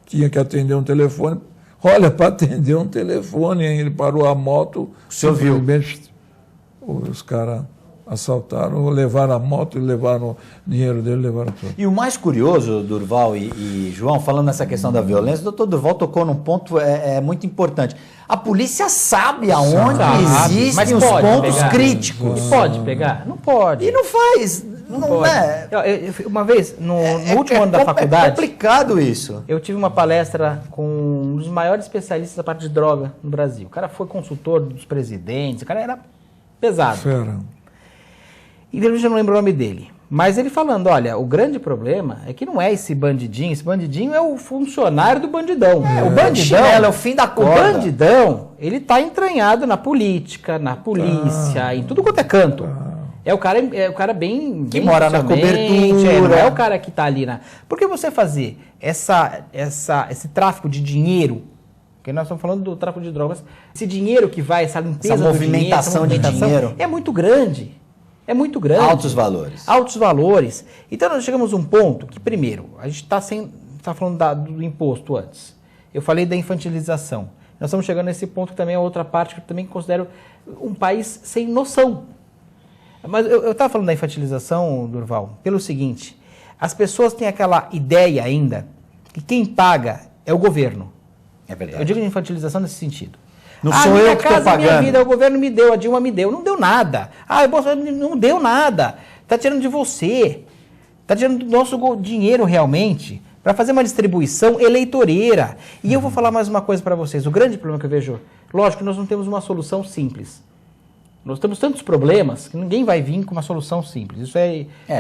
tinha que atender um telefone. Olha, para atender um telefone, ele parou a moto. O senhor viu? Os caras assaltaram, levaram a moto e levaram o dinheiro dele, levaram tudo. E o mais curioso, Durval e João, falando nessa questão da violência, o doutor Durval tocou num ponto muito importante. A polícia sabe aonde existem os pontos críticos. E pode pegar? Não pode. E não faz. Não pode. Uma vez, no último ano da faculdade... É complicado isso. Eu tive uma palestra com um dos maiores especialistas da parte de droga no Brasil. O cara foi consultor dos presidentes, o cara era pesado. Fera. E eu já não lembro o nome dele. Mas ele falando, olha, o grande problema é que não é esse bandidinho é o funcionário do bandidão. O bandidão é o fim da corda. O bandidão, ele tá entranhado na política, na polícia, em tudo quanto é canto. É o cara bem... Que mora na cobertura. Não é o cara que tá ali na... Porque você fazer esse tráfico de dinheiro, porque nós estamos falando do tráfico de drogas, esse dinheiro que vai, essa limpeza essa movimentação de dinheiro, é muito grande. É muito grande. Altos valores. Altos valores. Então nós chegamos a um ponto que, primeiro, a gente está falando do imposto antes. Eu falei da infantilização. Nós estamos chegando nesse ponto que também é outra parte que eu também considero um país sem noção. Mas eu estava falando da infantilização, Durval, pelo seguinte, as pessoas têm aquela ideia ainda que quem paga é o governo. É verdade. Eu digo de infantilização nesse sentido. Não sou eu que estou pagando. Minha vida, o governo me deu, a Dilma me deu. Não deu nada. O Bolsonaro não deu nada. Está tirando de você. Está tirando do nosso dinheiro realmente para fazer uma distribuição eleitoreira. E eu vou falar mais uma coisa para vocês. O grande problema que eu vejo, lógico, nós não temos uma solução simples. Nós temos tantos problemas que ninguém vai vir com uma solução simples. Isso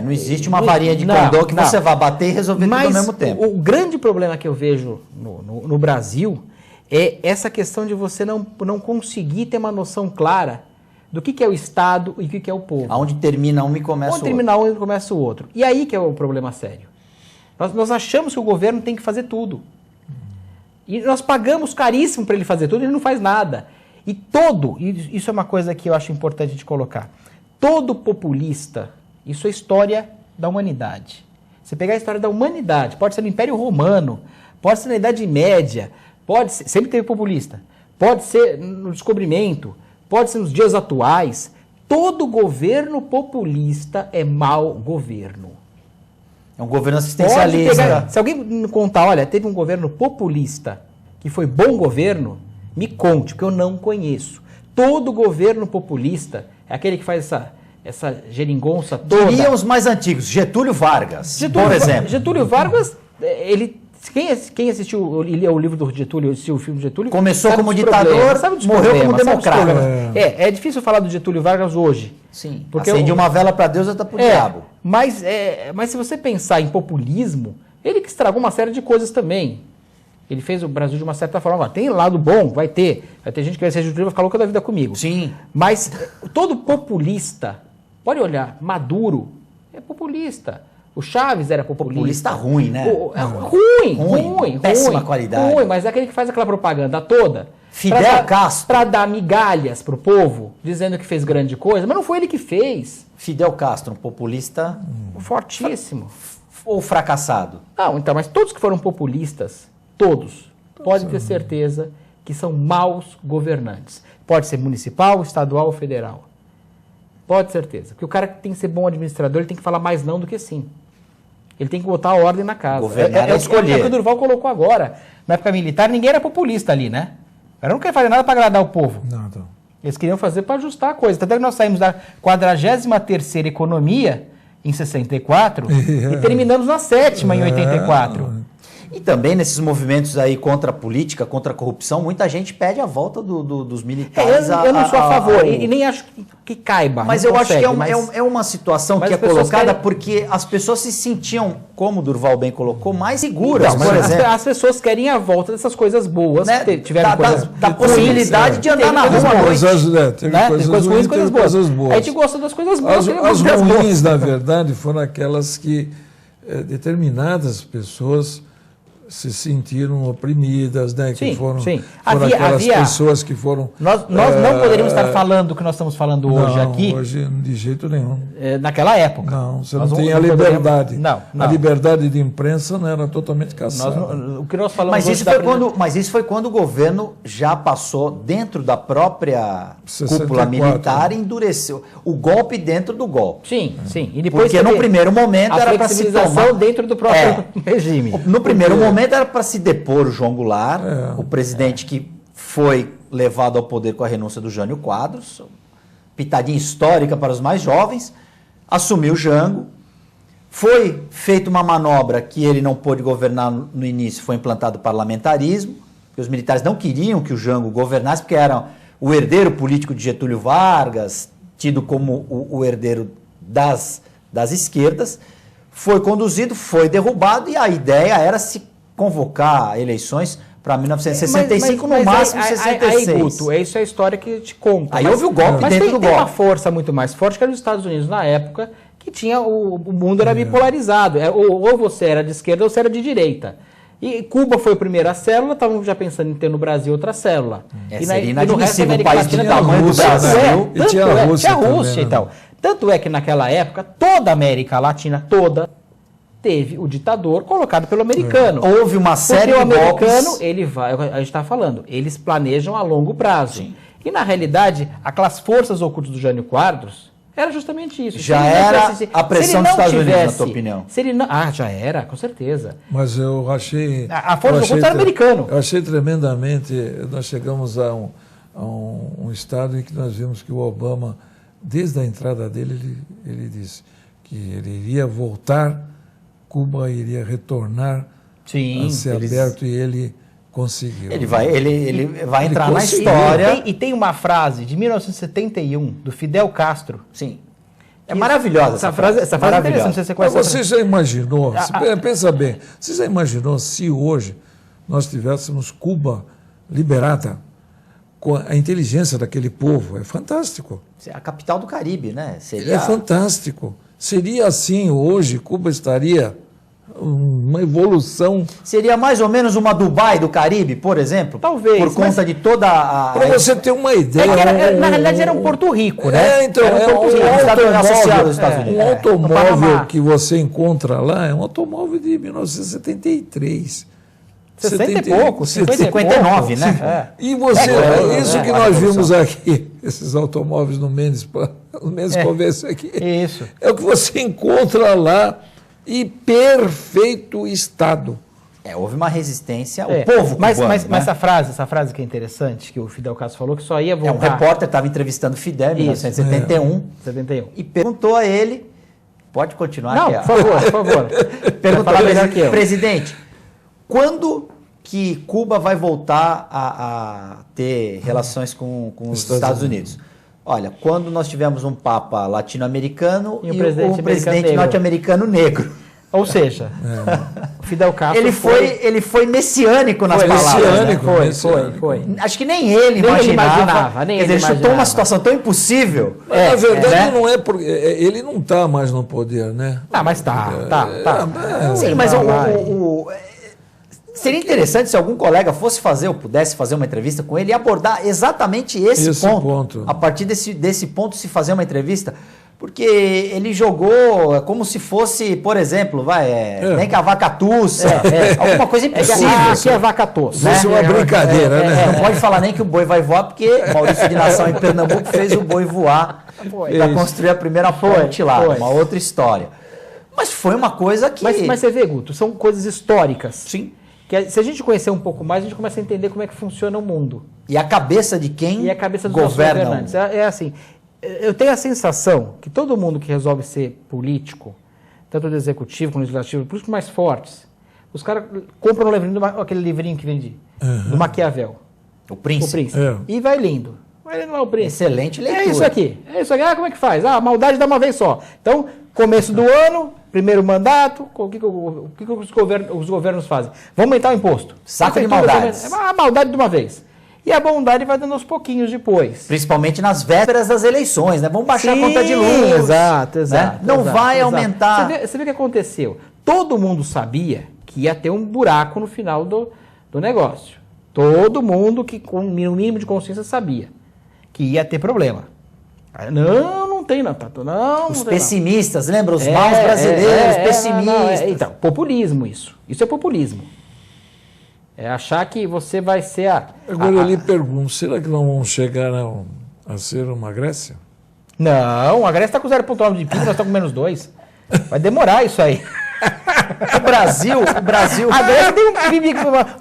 não existe uma varinha de condão que você vai bater e resolver tudo ao mesmo tempo. O grande problema que eu vejo no Brasil é essa questão de você não conseguir ter uma noção clara do que é o Estado e o que é o povo. Aonde termina um e começa o outro. Onde termina um e começa o outro. E aí que é o problema sério. Nós achamos que o governo tem que fazer tudo. E nós pagamos caríssimo para ele fazer tudo e ele não faz nada. E isso é uma coisa que eu acho importante de colocar, todo populista, isso é história da humanidade. Você pegar a história da humanidade, pode ser no Império Romano, pode ser na Idade Média, pode ser, sempre teve populista, pode ser no Descobrimento, pode ser nos dias atuais, todo governo populista é mau governo. É um governo assistencialista. Se alguém me contar, olha, teve um governo populista que foi bom governo, me conte, porque eu não conheço. Todo governo populista é aquele que faz essa geringonça toda. Diriam os mais antigos, Getúlio Vargas, por exemplo. Getúlio Vargas, ele... Quem assistiu e leu o livro do Getúlio, assistiu o filme do Getúlio... Começou como ditador, morreu como democrata. É difícil falar do Getúlio Vargas hoje. Sim, porque acende uma vela para Deus e outra para o diabo. Mas se você pensar em populismo, ele que estragou uma série de coisas também. Ele fez o Brasil de uma certa forma. Tem lado bom, vai ter gente que vai ser Getúlio e vai ficar louca da vida comigo. Sim. Mas todo populista, pode olhar, Maduro é populista. O Chaves era populista. Ruim, né? Ruim. Péssima qualidade. Ruim, mas é aquele que faz aquela propaganda toda. Fidel Castro. Para dar migalhas pro povo, dizendo que fez grande coisa, mas não foi ele que fez. Fidel Castro, um populista... Fortíssimo. Ou fracassado? Não, então, mas todos que foram populistas, todos, podem ter certeza que são maus governantes. Pode ser municipal, estadual ou federal. Pode ter certeza. Porque o cara que tem que ser bom administrador, ele tem que falar mais não do que sim. Ele tem que botar a ordem na casa. Governar é escolher. É o que o Durval colocou agora. Na época militar, ninguém era populista ali, né? O cara não quer fazer nada para agradar o povo. Não. Eles queriam fazer para ajustar a coisa. Tanto é que nós saímos da 43ª economia em 64 e terminamos na 7ª em 84. E também nesses movimentos aí contra a política, contra a corrupção, muita gente pede a volta dos militares. Eu não sou a favor e nem acho que caiba. Mas eu acho que é uma situação que é colocada porque as pessoas se sentiam, como o Durval bem colocou, mais seguras, por exemplo. As pessoas querem a volta dessas coisas boas, né? que tiveram da possibilidade de andar na rua à noite. Teve coisas ruins, coisas boas. A gente gosta das coisas boas. As ruins, na verdade, foram aquelas que determinadas pessoas se sentiram oprimidas, né? Sim, foram aquelas pessoas que foram... Nós não poderíamos estar falando o que nós estamos falando hoje aqui. Hoje, de jeito nenhum. Naquela época. Não, você não tem a liberdade. Não. A liberdade de imprensa não era totalmente caçada. O que nós falamos mas isso foi quando o governo já passou dentro da própria 64. Cúpula militar e endureceu. O golpe dentro do golpe. Sim. E depois porque no primeiro momento era para se tomar... dentro do próprio regime. No primeiro momento era para se depor o João Goulart, o presidente que foi levado ao poder com a renúncia do Jânio Quadros, pitadinha histórica para os mais jovens, assumiu o Jango, foi feita uma manobra que ele não pôde governar no início, foi implantado o parlamentarismo, porque os militares não queriam que o Jango governasse, porque era o herdeiro político de Getúlio Vargas, tido como o herdeiro das esquerdas, foi conduzido, foi derrubado, e a ideia era se convocar eleições para 1965, no máximo 66. Aí, Guto, isso é a história que te conta. Aí houve o golpe dentro do golpe. Mas tem uma força muito mais forte que era dos Estados Unidos na época, que tinha o mundo era bipolarizado. Ou você era de esquerda ou você era de direita. E Cuba foi a primeira célula, estavam já pensando em ter no Brasil outra célula. Seria inadmissível o país de tamanho do Brasil. E tinha a Rússia também, então. Tanto é que naquela época, toda a América Latina, toda, teve o ditador colocado pelo americano. Houve uma série de golpes. O americano, a gente está falando, eles planejam a longo prazo. Sim. E na realidade, aquelas forças ocultas do Jânio Quadros era justamente isso. Já era a pressão dos Estados Unidos, na tua opinião? Já era, com certeza. Mas eu achei... A força oculta era americano. Eu achei tremendamente... Nós chegamos a um estado em que nós vimos que o Obama, desde a entrada dele, ele disse que ele iria voltar, Cuba iria retornar a ser aberto, e ele conseguiu. Ele vai entrar na história. E tem uma frase de 1971, do Fidel Castro. Sim. É maravilhosa essa frase. Essa frase é interessante. Você já imaginou, pensa bem, você já imaginou se hoje nós tivéssemos Cuba liberada, com a inteligência daquele povo? É fantástico. É a capital do Caribe, né? É fantástico. Seria assim hoje, Cuba estaria uma evolução. Seria mais ou menos uma Dubai do Caribe, por exemplo? Talvez. Por conta de toda a... Para você ter uma ideia... na realidade era um Porto Rico, né? Então, um automóvel que você encontra lá é um automóvel de 1973. 60 e pouco, 59, né? E você, isso que nós vimos aqui, esses automóveis no Mendes Convêncio aqui, isso. É o que você encontra lá, e perfeito estado. Houve uma resistência, o povo cubano, mas essa frase que é interessante, que o Fidel Castro falou, que só ia voltar... Um repórter estava entrevistando Fidel em 1971 e perguntou a ele, pode continuar? Não, por favor. Perguntou a ele, presidente, quando que Cuba vai voltar a ter relações com os Estados Unidos? Olha, quando nós tivemos um papa latino-americano e um presidente norte-americano negro. Ou seja, o Fidel Castro ele foi messiânico nas palavras. Foi. Acho que nem ele imaginava. Ele chutou uma situação tão impossível. Na verdade, não é porque ele não está mais no poder, né? Mas tá. Sim, mas seria interessante se algum colega fosse fazer ou pudesse fazer uma entrevista com ele e abordar exatamente esse ponto. A partir desse ponto, se fazer uma entrevista. Porque ele jogou como se fosse, por exemplo, nem que a vaca tussa, alguma coisa impossível. Aqui é vaca tussa. Fosse uma brincadeira, né? Não pode falar nem que o boi vai voar, porque Maurício de Nassau em Pernambuco fez o boi voar para construir a primeira ponte lá. Uma outra história. Mas foi uma coisa que... Mas você vê, Guto, são coisas históricas. Sim. Que se a gente conhecer um pouco mais, a gente começa a entender como é que funciona o mundo. E a cabeça de quem e a cabeça dos governantes. É assim... Eu tenho a sensação que todo mundo que resolve ser político, tanto do executivo como do legislativo, políticos mais fortes, os caras compram um livrinho, aquele livrinho que vende do Maquiavel. O Príncipe. E vai lendo. Vai lendo lá o Príncipe. Excelente leitura. É isso aqui. Como é que faz? A maldade dá uma vez só. Então, começo do ano, primeiro mandato, o que os governos fazem? Vão aumentar o imposto. Saco de maldades. A maldade de uma vez. E a bondade vai dando aos pouquinhos depois. Principalmente nas vésperas das eleições, né? Vamos baixar a conta de luz. Exato. Né? Não vai aumentar. Você vê o que aconteceu? Todo mundo sabia que ia ter um buraco no final do negócio. Todo mundo que com o mínimo de consciência sabia que ia ter problema. Não tem, Tato. Os pessimistas, lembra? Os maus brasileiros, pessimistas. Então, populismo isso. Isso é populismo. É achar que você vai ser Agora eu lhe pergunto, será que não vamos chegar a ser uma Grécia? Não, a Grécia está com 0,9 de PIB, nós estamos com menos 2. Vai demorar isso aí. O Brasil... A Grécia tem um PIB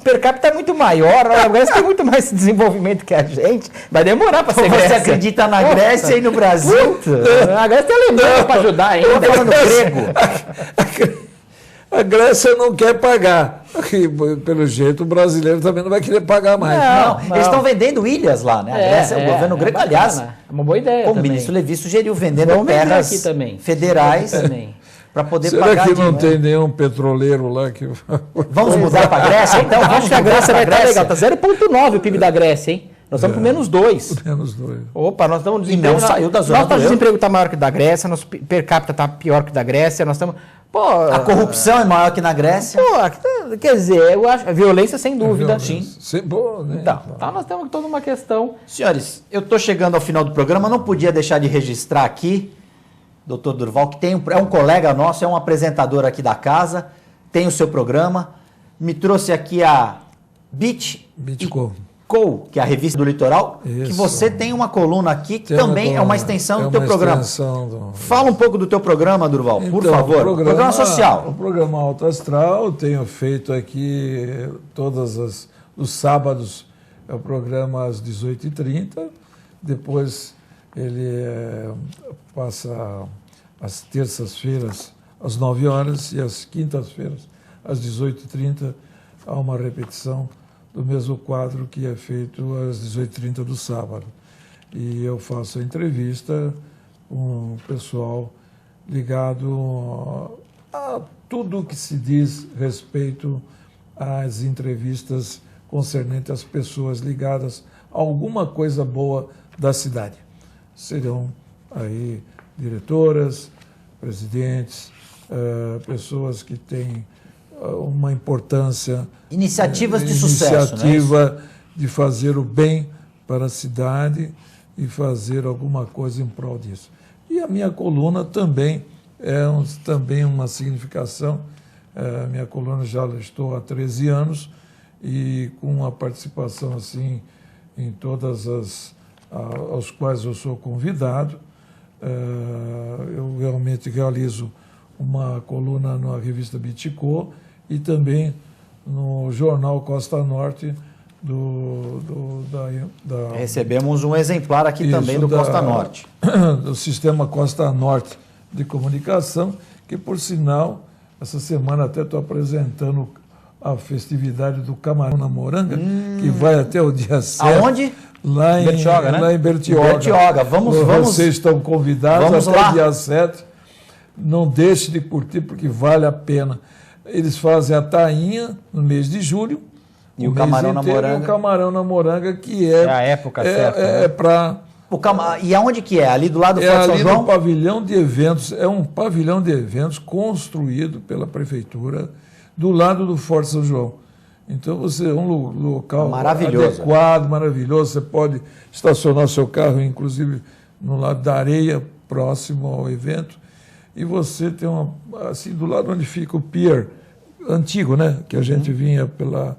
per capita muito maior, a Grécia tem muito mais desenvolvimento que a gente. Vai demorar para ser Grécia. Você acredita na Grécia e no Brasil? A Grécia tem Alemanha para ajudar ainda. Eu tô falando grego. A Grécia não quer pagar. Pelo jeito, o brasileiro também não vai querer pagar mais. Não. Eles estão vendendo ilhas lá, né? A Grécia, o governo grego, aliás. É uma boa ideia. O ministro Levi sugeriu vendendo terras aqui também. Federais para poder Será pagar. Será que não tem nenhum petroleiro lá que... Vamos mudar para a Grécia? Então, acho que a Grécia vai estar legal. Está 0,9 o PIB da Grécia, hein? Nós estamos com menos 2. Menos 2. Opa, nós estamos... E não saiu da zona do euro. Nosso desemprego está maior que o da Grécia, nosso per capita está pior que o da Grécia, nós estamos... a corrupção é maior que na Grécia? Quer dizer, eu acho... A violência, sem dúvida. Sim. Bom, né? Então, nós temos toda uma questão... Senhores, eu estou chegando ao final do programa, não podia deixar de registrar aqui, doutor Durval, que é um colega nosso, é um apresentador aqui da casa, tem o seu programa, me trouxe aqui a Bitco, que é a revista do Litoral, que você tem uma coluna aqui, que também é uma extensão do teu programa. Fala um pouco do teu programa, Durval, por favor. Programa social. O programa Alto Astral, tenho feito aqui todos os sábados, é o programa às 18h30, depois ele passa às terças-feiras às 9 horas e às quintas-feiras às 18h30 há uma repetição do mesmo quadro que é feito às 18h30 do sábado. E eu faço a entrevista com o pessoal ligado a tudo que se diz respeito às entrevistas concernentes às pessoas ligadas a alguma coisa boa da cidade. Serão aí diretoras, presidentes, pessoas que têm uma importância... Iniciativas de sucesso, né? Iniciativa de fazer o bem para a cidade e fazer alguma coisa em prol disso. E a minha coluna também também uma significação. A minha coluna já estou há 13 anos e com a participação assim em todas aos quais eu sou convidado. Eu realmente realizo uma coluna na revista Bitco e também no jornal Costa Norte Recebemos um exemplar aqui também do Costa Norte. Do sistema Costa Norte de comunicação, que por sinal, essa semana até estou apresentando a festividade do Camarão na Moranga, que vai até o dia 7. Aonde? Lá em Bertioga, né? Lá em Bertioga. Bertioga. Vamos. Vocês estão convidados Vamos até lá. o dia 7. Não deixe de curtir, porque vale a pena. Eles fazem a tainha no mês de julho. E o camarão na moranga. E o camarão na moranga, que é a época certa. É para... E aonde que é? Ali do lado do Forte São ali João? no pavilhão de eventos. É um pavilhão de eventos construído pela prefeitura do lado do Forte São João. Então você é um local maravilhoso, adequado, maravilhoso. Você pode estacionar seu carro, inclusive no lado da areia, próximo ao evento. E você tem assim, do lado onde fica o pier antigo, né? Que a gente vinha pela...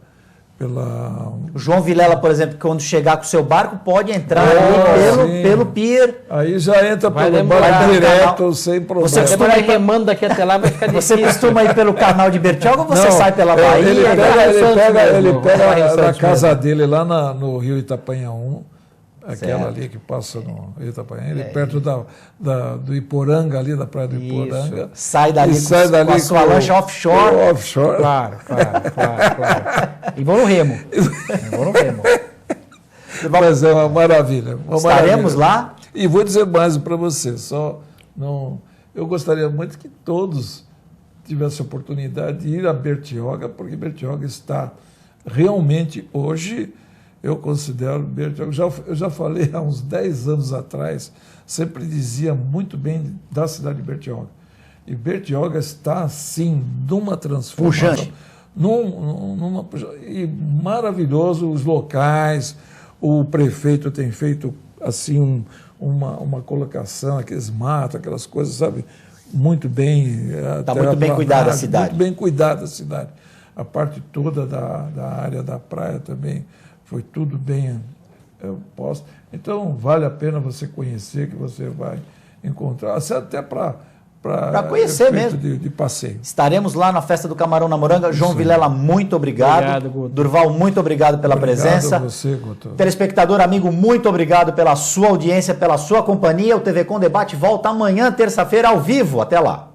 O João Vilela, por exemplo, quando chegar com o seu barco, pode entrar ali pelo pier. Aí já entra Vai pelo demorar. barco direto, sem problema. Você costuma Vai remando daqui até lá, vai ficar Você difícil. costuma ir pelo canal de Bertioga ou você Não, sai pela Bahia? Ele mesmo, pega vai em na Santos casa mesmo. dele lá no Rio Itapanha 1, aquela Certo. ali que passa no Rio Itapanha, ele perto do Iporanga, ali da praia do Iporanga. Sai dali, com a sua lancha offshore. Offshore. Claro. E vão no remo. Mas é uma maravilha. Estaremos lá. E vou dizer mais para você, eu gostaria muito que todos tivessem a oportunidade de ir a Bertioga, porque Bertioga está realmente hoje, eu considero Bertioga, eu já falei há uns 10 anos atrás, sempre dizia muito bem da cidade de Bertioga. E Bertioga está, sim, numa transformação. Pujante. E maravilhoso os locais, o prefeito tem feito assim uma colocação, aqueles matos, aquelas coisas, sabe, muito bem. Está muito bem cuidada a cidade. Muito bem cuidada a cidade. A parte toda da área da praia também foi tudo bem posto. Então vale a pena você conhecer, que você vai encontrar, até para conhecer mesmo. De passeio. Estaremos lá na Festa do Camarão na Moranga. João Vilela, muito obrigado. Obrigado, Guto. Durval, muito obrigado pela presença. Obrigado a você, Guto. Telespectador amigo, muito obrigado pela sua audiência, pela sua companhia. O TV Com Debate volta amanhã, terça-feira, ao vivo. Até lá.